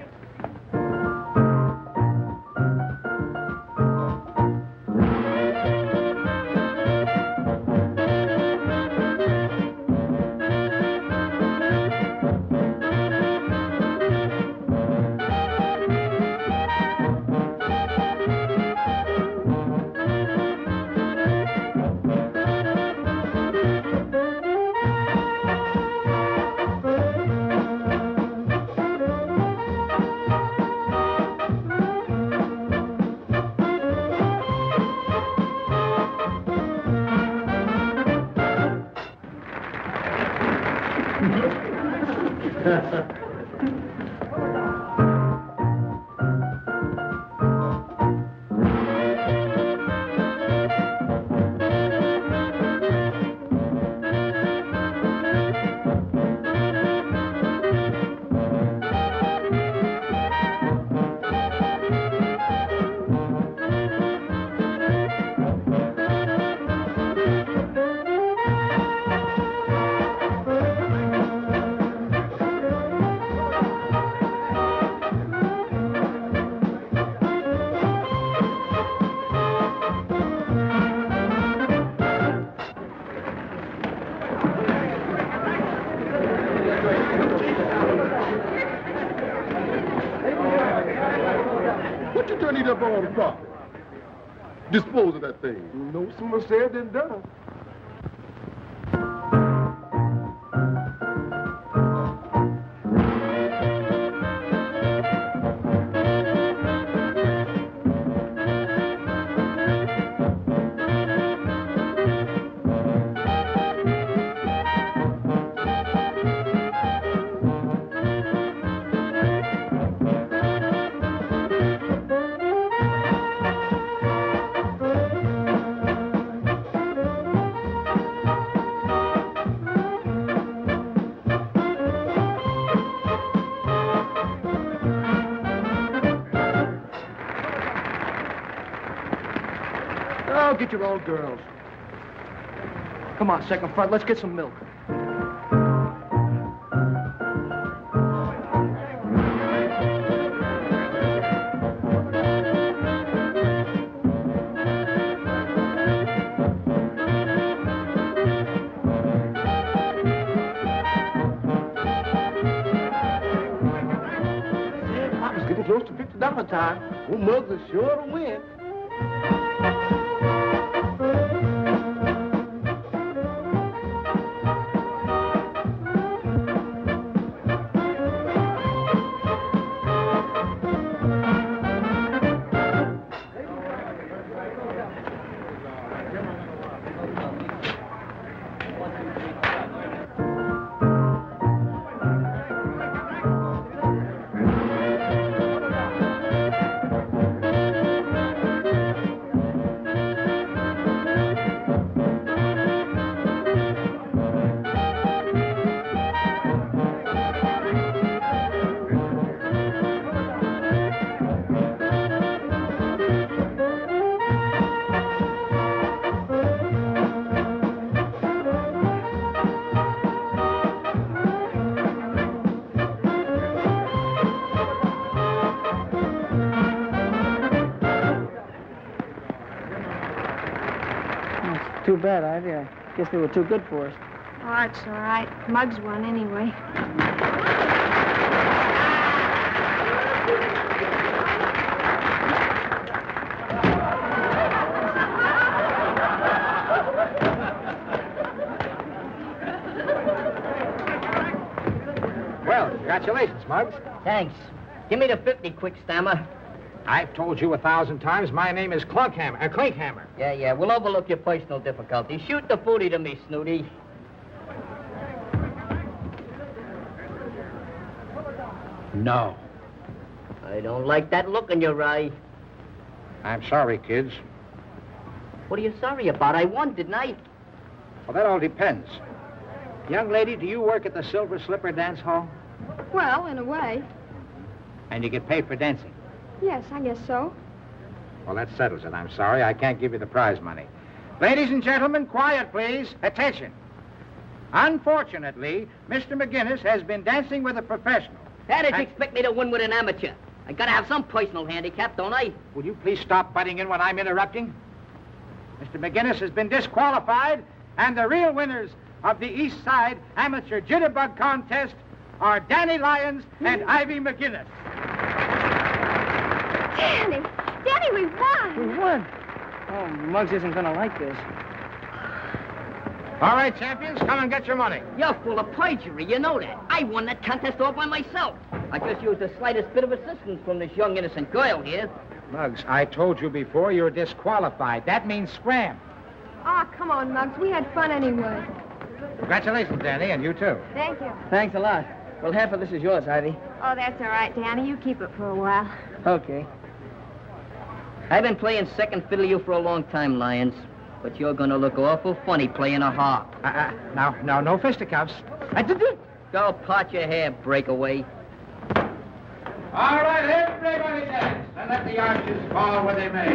What you turning that ball for? Dispose of that thing. No sooner said than done. Oh, get your own girls. Come on, second front, let's get some milk. Papa's getting close to $50 time. Well, Muggs is sure to win. Too bad, Ivy. I guess they were too good for us. Oh, it's all right. Muggs won anyway. Well, congratulations, Muggs. Thanks. Give me the 50, quick stammer. I've told you 1,000 times my name is Klinkhammer. Yeah, we'll overlook your personal difficulties. Shoot the booty to me, Snooty. No. I don't like that look in your eye. I'm sorry, kids. What are you sorry about? I won, didn't I? Well, that all depends. Young lady, do you work at the Silver Slipper Dance Hall? Well, in a way. And you get paid for dancing? Yes, I guess so. Well, that settles it. I'm sorry. I can't give you the prize money. Ladies and gentlemen, quiet, please. Attention. Unfortunately, Mr. McGinnis has been dancing with a professional. How did you expect me to win with an amateur? I gotta have some personal handicap, don't I? Will you please stop butting in when I'm interrupting? Mr. McGinnis has been disqualified, and the real winners of the East Side Amateur Jitterbug Contest are Danny Lyons and Ivy McGinnis. Danny! Danny, we won! We won! Oh, Muggs isn't gonna like this. All right, champions, come and get your money. You're full of perjury, you know that. I won that contest all by myself. I just used the slightest bit of assistance from this young, innocent girl here. Muggs, I told you before you're disqualified. That means scram. Oh, come on, Muggs. We had fun anyway. Congratulations, Danny, and you too. Thank you. Thanks a lot. Well, half of this is yours, Ivy. Oh, that's all right, Danny. You keep it for a while. Okay. I've been playing second fiddle to you for a long time, Lyons. But you're gonna look awful funny playing a harp. Now, no fisticuffs. Go part your hair, breakaway. All right, everybody dance, and let the arches fall where they may.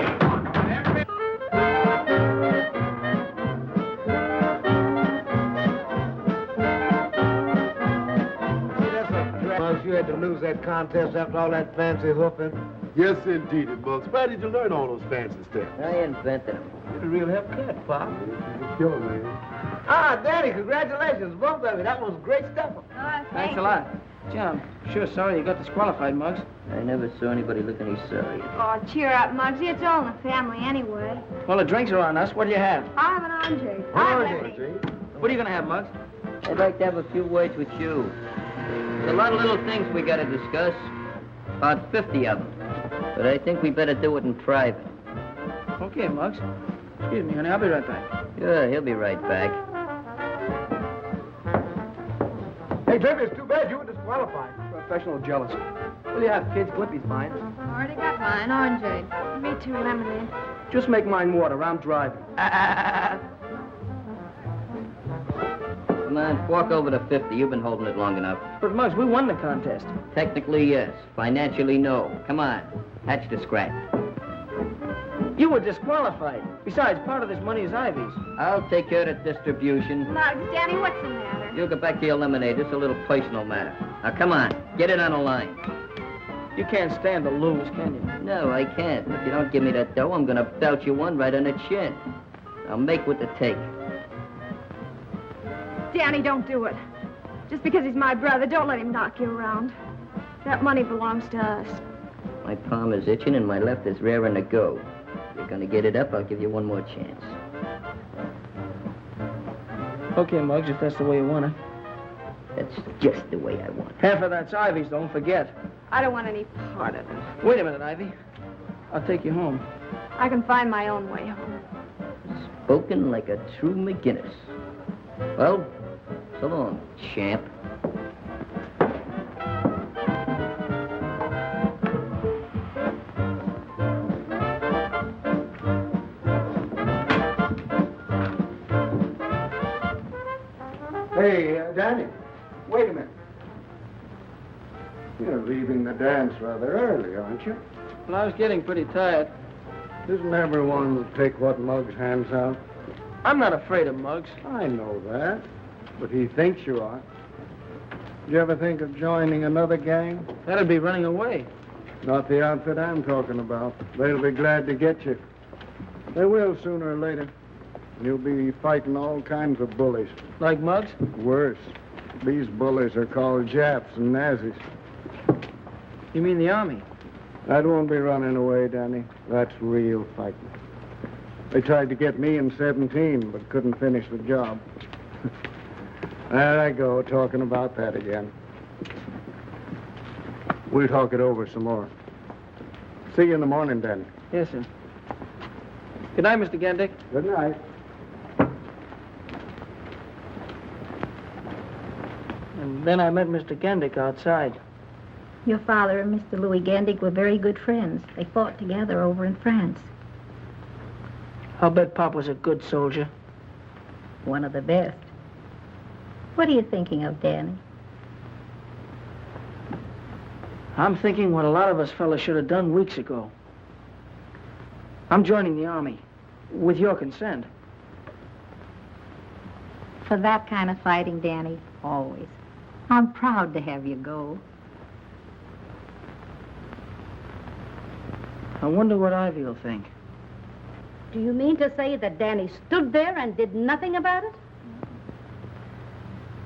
Muggs, you had to lose that contest after all that fancy hoofing. Yes, indeed, Muggs. Where did you learn all those fancy steps? I invented them. You're a real help kid, Pop. Yo, man. Ah, Danny, congratulations, both of you. That was great stuff. Oh, Thanks a lot. Gee, I'm sure sorry you got disqualified, Muggs. I never saw anybody look any sorry. Oh, cheer up, Muggsy. It's all in the family anyway. Well, the drinks are on us. What do you have? I'll have an orange. What are you going to have, Muggs? I'd like to have a few words with you. There's a lot of little things we got to discuss. About 50 of them. But I think we better do it in private. Okay, Muggs. Excuse me, honey. I'll be right back. Sure, he'll be right back. Hey, Biff, it's too bad you were disqualified. Professional jealousy. Well, you have kids. Clippy's fine. Already got mine, orange. Me too, lemonade. Just make mine water. I'm driving. Come on, fork over to 50. You've been holding it long enough. But, Muggs, we won the contest. Technically, yes. Financially, no. Come on. Hatch the scratch. You were disqualified. Besides, part of this money is Ivy's. I'll take care of the distribution. Muggs, Danny, what's the matter? You'll get back to your lemonade. This is a little personal matter. Now, come on. Get it on the line. You can't stand to lose, can you? No, I can't. If you don't give me that dough, I'm going to belt you one right on the chin. I'll make with the take. Danny, don't do it. Just because he's my brother, don't let him knock you around. That money belongs to us. My palm is itching and my left is raring to go. If you're going to get it up, I'll give you one more chance. Okay, Muggs, if that's the way you want it. That's just the way I want it. Half of that's Ivy's, don't forget. I don't want any part of it. Wait a minute, Ivy. I'll take you home. I can find my own way home. Spoken like a true McGinnis. Well, so long, champ. Hey, Danny, wait a minute. You're leaving the dance rather early, aren't you? Well, I was getting pretty tired. Doesn't everyone take what Muggs hands out? I'm not afraid of Muggs. I know that, but he thinks you are. Did you ever think of joining another gang? That'd be running away. Not the outfit I'm talking about. They'll be glad to get you. They will sooner or later. You'll be fighting all kinds of bullies. Like Muggs? Worse. These bullies are called Japs and Nazis. You mean the Army? That won't be running away, Danny. That's real fighting. They tried to get me in 17, but couldn't finish the job. There I go, talking about that again. We'll talk it over some more. See you in the morning, Danny. Yes, sir. Good night, Mr. Gendick. Good night. And then I met Mr. Gendick outside. Your father and Mr. Louis Gandick were very good friends. They fought together over in France. I'll bet Pop was a good soldier. One of the best. What are you thinking of, Danny? I'm thinking what a lot of us fellas should have done weeks ago. I'm joining the Army, with your consent. For that kind of fighting, Danny, always. I'm proud to have you go. I wonder what Ivy will think. Do you mean to say that Danny stood there and did nothing about it?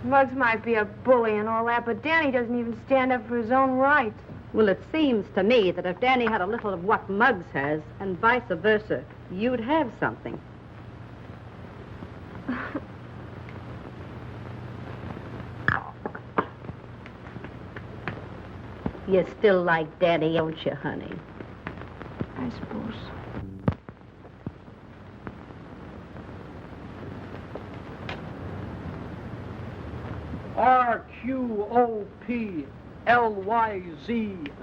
Muggs might be a bully and all that, but Danny doesn't even stand up for his own rights. Well, it seems to me that if Danny had a little of what Muggs has, and vice versa, you'd have something. You still like Danny, don't you, honey? I suppose. R-Q-O-P-L-Y-Z.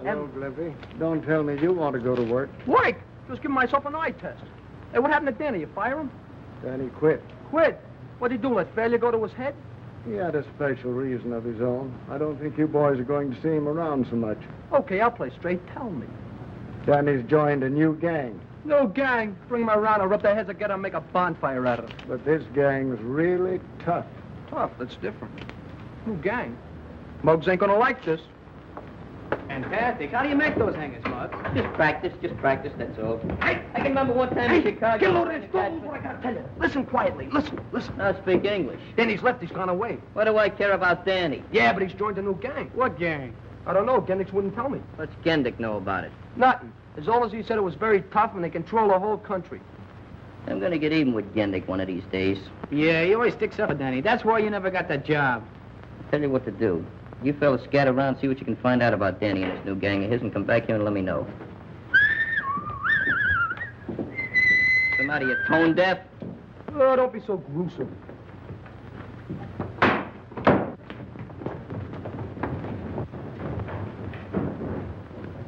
Hello, Glimpy. Don't tell me you want to go to work. Work? Just giving myself an eye test. Hey, what happened to Danny? You fire him? Danny quit. Quit? What'd he do? Let failure go to his head? He had a special reason of his own. I don't think you boys are going to see him around so much. Okay, I'll play straight. Tell me. Danny's joined a new gang. No gang. Bring him around and rub their heads together and make a bonfire out of them. But this gang's really tough. Tough? That's different. New gang. Muggs ain't gonna like this. And fantastic. How do you make those hangers, Mug? Just practice, that's all. I can remember one time in Chicago. Get low to this. Don't move what I gotta tell you. Listen quietly. Listen. Now speak English. Danny's left. He's gone away. What do I care about Danny? Yeah, but he's joined a new gang. What gang? I don't know. Gendick wouldn't tell me. What's Gendick know about it? Nothing. As all as he said it was very tough and they control the whole country. I'm gonna get even with Gendick one of these days. Yeah, he always sticks up for Danny. That's why you never got that job. Tell you what to do. You fellas scatter around, see what you can find out about Danny and his new gang of his, and come back here and let me know. What's the matter, you tone deaf? Oh, don't be so gruesome.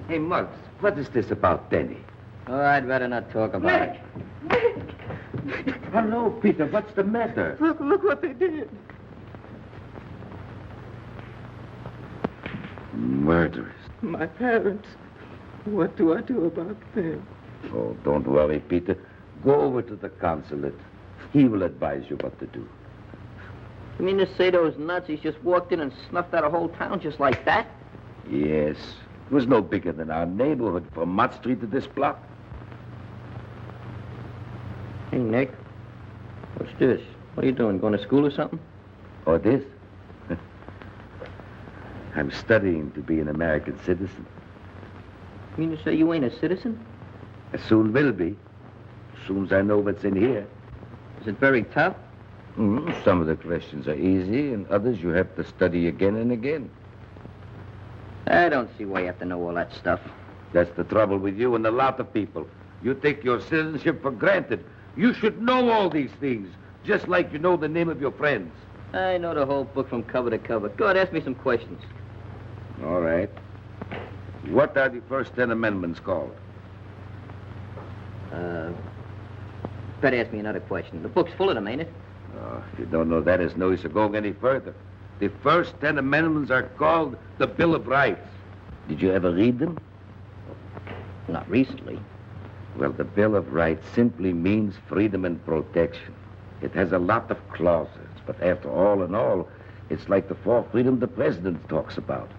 Hey, Muggs, what is this about Danny? Oh, I'd rather not talk about it. Hello, Peter, what's the matter? Look what they did. Murderers. My parents. What do I do about them? Oh, don't worry, Peter. Go over to the consulate. He will advise you what to do. You mean to say those Nazis just walked in and snuffed out a whole town just like that? Yes. It was no bigger than our neighborhood from Mott Street to this block. Hey, Nick. What's this? What are you doing? Going to school or something? Or this? I'm studying to be an American citizen. You mean to say you ain't a citizen? I soon will be. As soon as I know what's in here. Is it very tough? Some of the questions are easy, and others you have to study again and again. I don't see why you have to know all that stuff. That's the trouble with you and a lot of people. You take your citizenship for granted. You should know all these things, just like you know the name of your friends. I know the whole book from cover to cover. Go ahead, ask me some questions. All right. What are the first 10 amendments called? Better ask me another question. The book's full of them, ain't it? Oh, if you don't know that, it's no use of going any further. The first 10 amendments are called the Bill of Rights. Did you ever read them? Not recently. Well, the Bill of Rights simply means freedom and protection. It has a lot of clauses, but after all in all, it's like the fourth freedom the president talks about.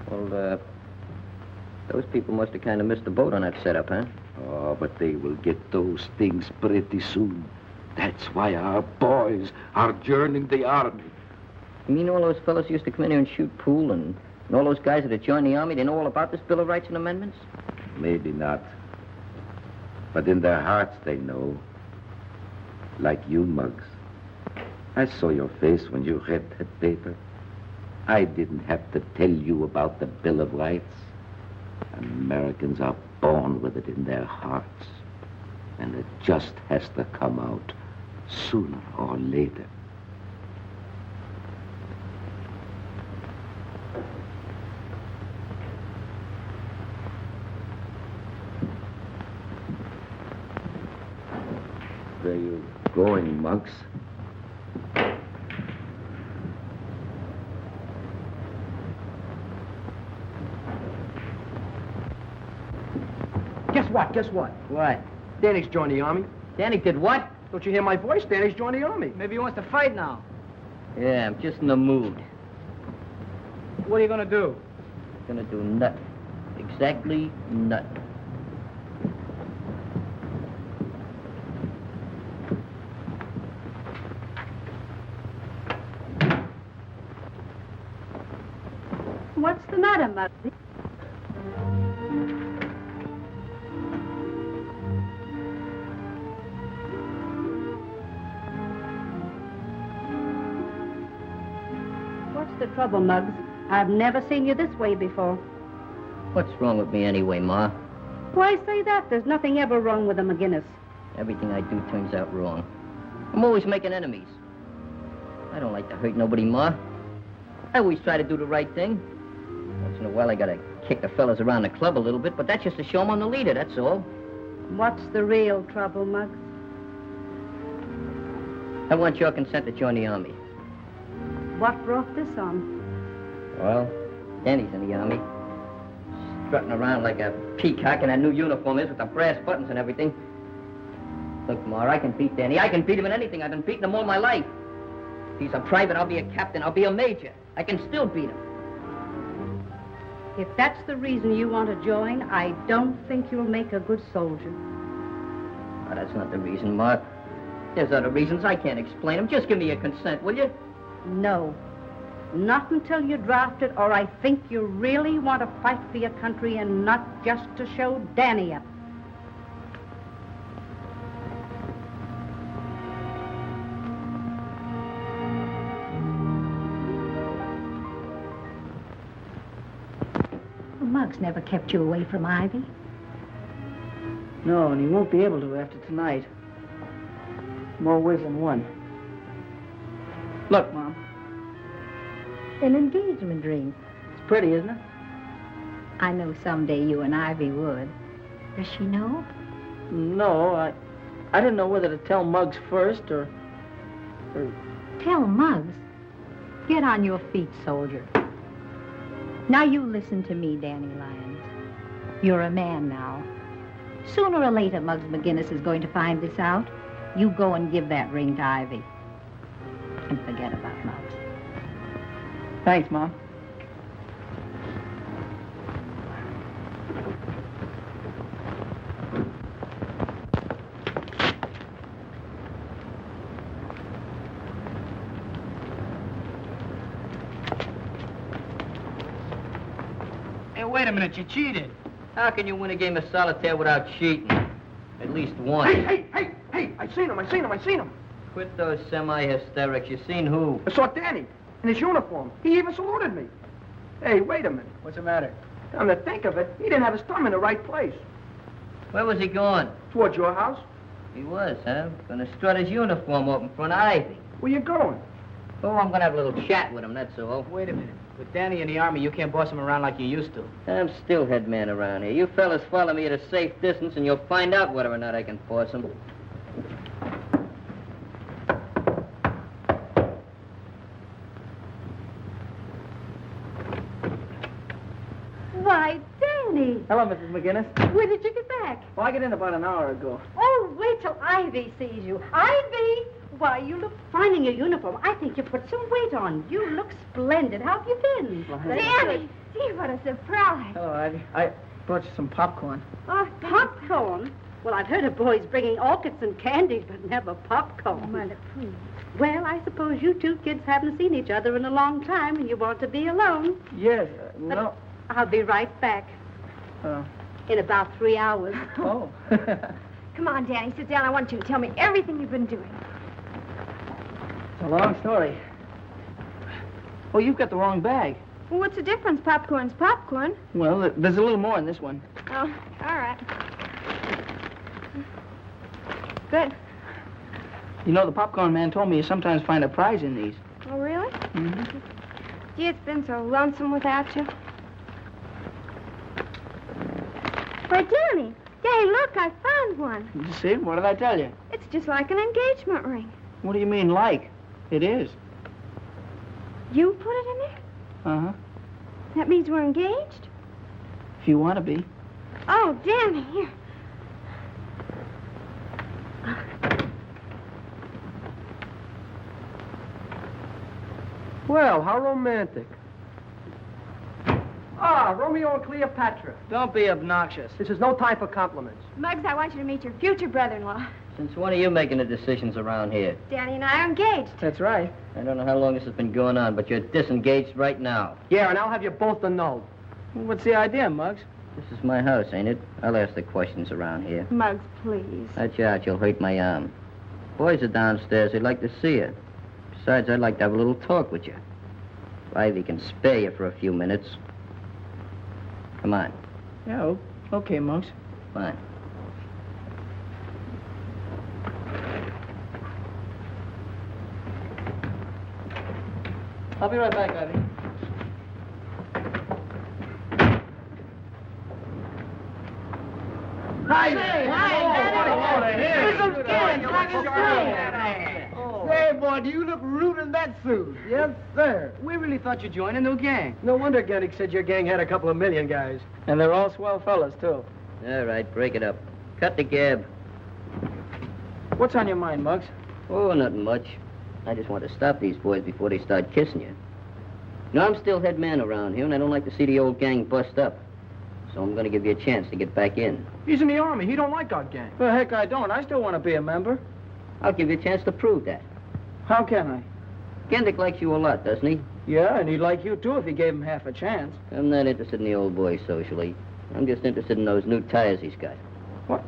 Well, those people must have kind of missed the boat on that setup, huh? Oh, but they will get those things pretty soon. That's why our boys are joining the army. You mean all those fellas used to come in here and shoot pool, and all those guys that had joined the army, they know all about this Bill of Rights and Amendments? Maybe not. But in their hearts they know. Like you, Muggs. I saw your face when you read that paper. I didn't have to tell you about the Bill of Rights. Americans are born with it in their hearts. And it just has to come out sooner or later. Where you going, Muggs? Guess what? What? Danny's joined the army. Danny did what? Don't you hear my voice? Danny's joined the army. Maybe he wants to fight now. Yeah, I'm just in the mood. What are you going to do? Gonna do nothing. Exactly nothing. What's the matter, Muggsy? What's the trouble, Muggs? I've never seen you this way before. What's wrong with me anyway, Ma? Why say that? There's nothing ever wrong with a McGinnis. Everything I do turns out wrong. I'm always making enemies. I don't like to hurt nobody, Ma. I always try to do the right thing. Once in a while, I gotta kick the fellas around the club a little bit, but that's just to show 'em I'm the leader, that's all. What's the real trouble, Muggs? I want your consent to join the army. What brought this on? Well, Danny's in the army. Strutting around like a peacock in that new uniform is with the brass buttons and everything. Look, Ma, I can beat Danny. I can beat him in anything. I've been beating him all my life. If he's a private, I'll be a captain. I'll be a major. I can still beat him. If that's the reason you want to join, I don't think you'll make a good soldier. Oh, that's not the reason, Mark. There's other reasons. I can't explain them. Just give me your consent, will you? No. Not until you're drafted, or I think you really want to fight for your country and not just to show Danny up. Muggs never kept you away from Ivy. No, and he won't be able to after tonight. More ways than one. Look, Mom. An engagement ring. It's pretty, isn't it? I know someday you and Ivy would. Does she know? No, I didn't know whether to tell Muggs first or... Tell Muggs. Get on your feet, soldier. Now you listen to me, Danny Lyons. You're a man now. Sooner or later, Muggs McGinnis is going to find this out. You go and give that ring to Ivy. And forget about Muggs. Thanks, Mom. Hey, wait a minute, you cheated. How can you win a game of solitaire without cheating? At least once. Hey, I seen him. Quit those semi-hysterics. You seen who? I saw Danny in his uniform. He even saluted me. Hey, wait a minute. What's the matter? Come to think of it, he didn't have his thumb in the right place. Where was he going? Towards your house. He was, huh? Gonna strut his uniform up in front of Ivy. Where you going? Oh, I'm gonna have a little chat with him, that's all. Wait a minute. With Danny in the Army, you can't boss him around like you used to. I'm still head man around here. You fellas follow me at a safe distance and you'll find out whether or not I can force him. Why, Danny. Hello, Mrs. McGinnis. When did you get back? Well, I got in about an hour ago. Oh, wait till Ivy sees you. Ivy! Why, you look fine in your uniform. I think you put some weight on. You look splendid. How have you been? Danny! Gee, what a surprise. Hello, Ivy. I brought you some popcorn. Oh, popcorn? Well, I've heard of boys bringing orchids and candies, but never popcorn. Mother, please. Well, I suppose you two kids haven't seen each other in a long time and you want to be alone. Yes, no. I'll be right back. In about 3 hours. Oh. Come on, Danny, sit down. I want you to tell me everything you've been doing. It's a long story. Oh, you've got the wrong bag. Well, what's the difference? Popcorn's popcorn. Well, there's a little more in this one. Oh, all right. Good. You know, the popcorn man told me you sometimes find a prize in these. Oh, really? Mm-hmm. Gee, it's been so lonesome without you. Why, Danny, look, I found one. You see? What did I tell you? It's just like an engagement ring. What do you mean, like? It is. You put it in there? Uh-huh. That means we're engaged? If you want to be. Oh, Danny, here. Well, how romantic. Ah, Romeo and Cleopatra. Don't be obnoxious. This is no time for compliments. Muggs, I want you to meet your future brother-in-law. Since when are you making the decisions around here? Danny and I are engaged. That's right. I don't know how long this has been going on, but you're disengaged right now. Yeah, and I'll have you both to know. What's the idea, Muggs? This is my house, ain't it? I'll ask the questions around here. Muggs, please. Watch out, you'll hurt my arm. Boys are downstairs. They'd like to see you. Besides, I'd like to have a little talk with you. If Ivy can spare you for a few minutes. Come on. Yeah, okay, Muggs. Fine. I'll be right back, Ivy. Hi. Say, boy, do you look rude in that suit? Yes, sir. We really thought you'd join a new gang. No wonder Gettick said your gang had a couple of million guys. And they're all swell fellas, too. All right, break it up. Cut the gab. What's on your mind, Muggs? Oh, nothing much. I just want to stop these boys before they start kissing you. You know, I'm still head man around here, and I don't like to see the old gang bust up. So I'm going to give you a chance to get back in. He's in the Army. He don't like our gang. Well, heck, I don't. I still want to be a member. I'll give you a chance to prove that. How can I? Gendick likes you a lot, doesn't he? Yeah, and he'd like you, too, if he gave him half a chance. I'm not interested in the old boy socially. I'm just interested in those new tires he's got. What?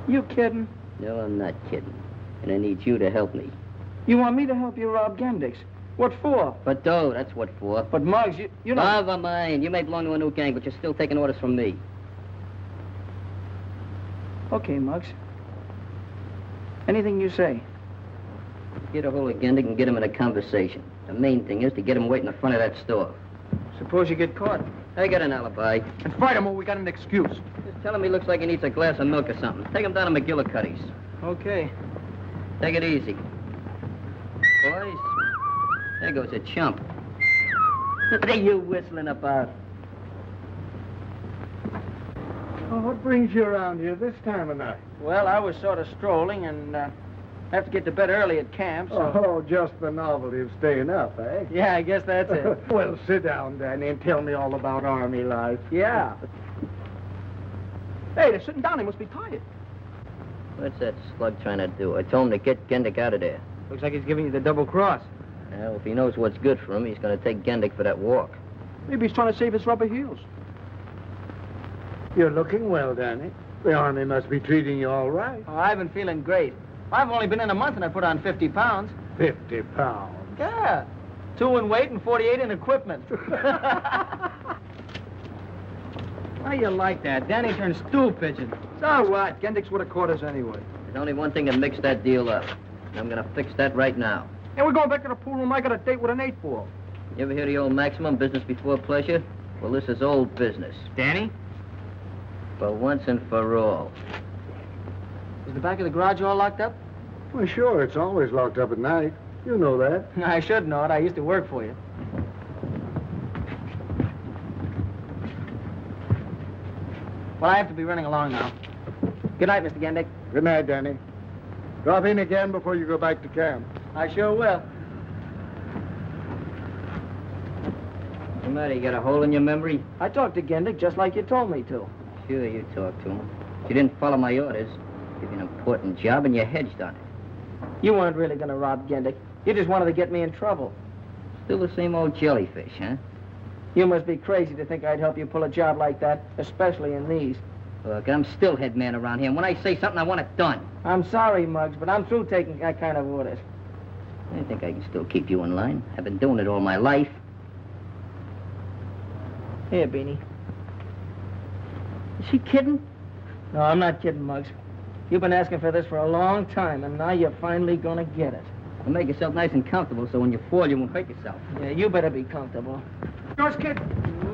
You kidding? No, I'm not kidding. And I need you to help me. You want me to help you rob Gendick's? What for? For dough, that's what for. But, Muggs, you know... Never mind. You may belong to a new gang, but you're still taking orders from me. Okay, Muggs. Anything you say. Get a hold of Gendick and get him in a conversation. The main thing is to get him waiting in front of that store. Suppose you get caught. I got an alibi. And fight him or we got an excuse. Just tell him he looks like he needs a glass of milk or something. Take him down to McGillicuddy's. Okay. Take it easy. Boys, there goes a chump. What are you whistling about? Well, what brings you around here this time of night? Well, I was sort of strolling and have to get to bed early at camp, so... Oh, just the novelty of staying up, eh? Yeah, I guess that's it. Well, sit down, Danny, and tell me all about Army life. Yeah. Hey, they're sitting down. They must be tired. What's that slug trying to do? I told him to get Gendick out of there. Looks like he's giving you the double cross. Well, if he knows what's good for him, he's going to take Gendick for that walk. Maybe he's trying to save his rubber heels. You're looking well, Danny. The Army must be treating you all right. Oh, I've been feeling great. I've only been in a month and I put on 50 pounds. 50 pounds? Yeah. 2 in weight and 48 in equipment. Why you like that? Danny turned stool pigeon. So what? Gendick's with a quarters anyway. There's only one thing that makes that deal up. And I'm going to fix that right now. And we're going back to the pool room. I got a date with an 8-ball. You ever hear the old maximum, business before pleasure? Well, this is old business. Danny? For once and for all. Is the back of the garage all locked up? Well, sure. It's always locked up at night. You know that. I should know it. I used to work for you. Well, I have to be running along now. Good night, Mr. Gendick. Good night, Danny. Drop in again before you go back to camp. I sure will. What's the matter? You got a hole in your memory? I talked to Gendick just like you told me to. Sure, you talked to him. But you didn't follow my orders. Give you an important job and you hedged on it. You weren't really going to rob Gendick. You just wanted to get me in trouble. Still the same old jellyfish, huh? You must be crazy to think I'd help you pull a job like that, especially in these. Look, I'm still head man around here, and when I say something, I want it done. I'm sorry, Muggs, but I'm through taking that kind of orders. I think I can still keep you in line. I've been doing it all my life. Here, Beanie. Is she kidding? No, I'm not kidding, Muggs. You've been asking for this for a long time, and now you're finally gonna get it. Well, make yourself nice and comfortable so when you fall, you won't hurt yourself. Yeah, you better be comfortable. Yours, kid.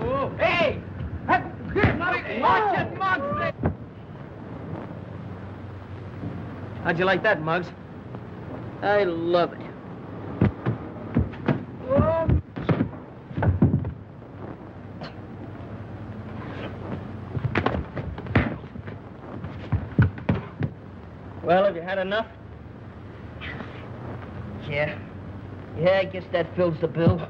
Whoa. Hey! Watch it, Muggs! How'd you like that, Muggs? I love it. Whoa. Well, have you had enough? Yeah. Yeah, I guess that fills the bill.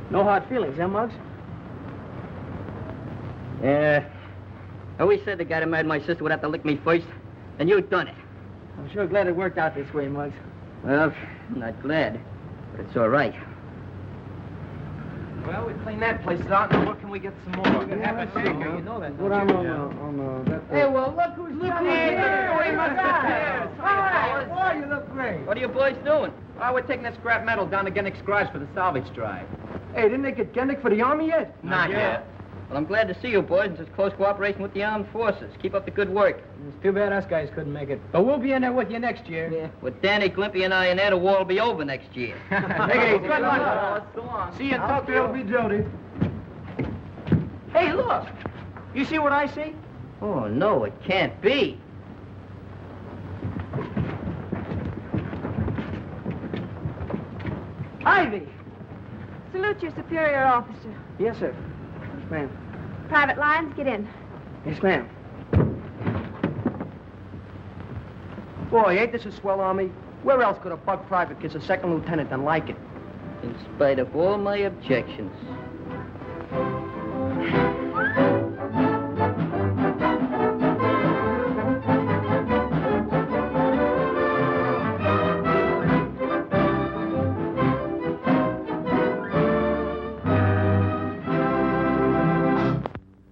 No hard feelings, huh, Muggs? Yeah. I always said the guy that married my sister would have to lick me first, and you done it. I'm sure glad it worked out this way, Muggs. Well, I'm not glad, but it's all right. Well, we cleaned that place out. Now, where can we get some more? We can have a shaker. You know that, What don't I'm you? on that... Hey, well, look who's looking here. we must have All right, boy, you look great. What are you boys doing? Oh, we're taking that scrap metal down to Gendick's garage for the salvage drive. Hey, didn't they get Gendick for the Army yet? Not yet. Well, I'm glad to see you boys in such close cooperation with the armed forces. Keep up the good work. It's too bad us guys couldn't make it. But we'll be in there with you next year. Yeah. With Danny, Glimpy, and I in there, the war will be over next year. Take it easy. Good luck. So long. See you in Tokyo. Be Jody. Hey, look! You see what I see? Oh, no, it can't be. Ivy! Salute your superior officer. Yes, sir. Yes, ma'am. Private Lyons, get in. Yes, ma'am. Boy, ain't this a swell Army? Where else could a bug private kiss a second lieutenant and like it? In spite of all my objections.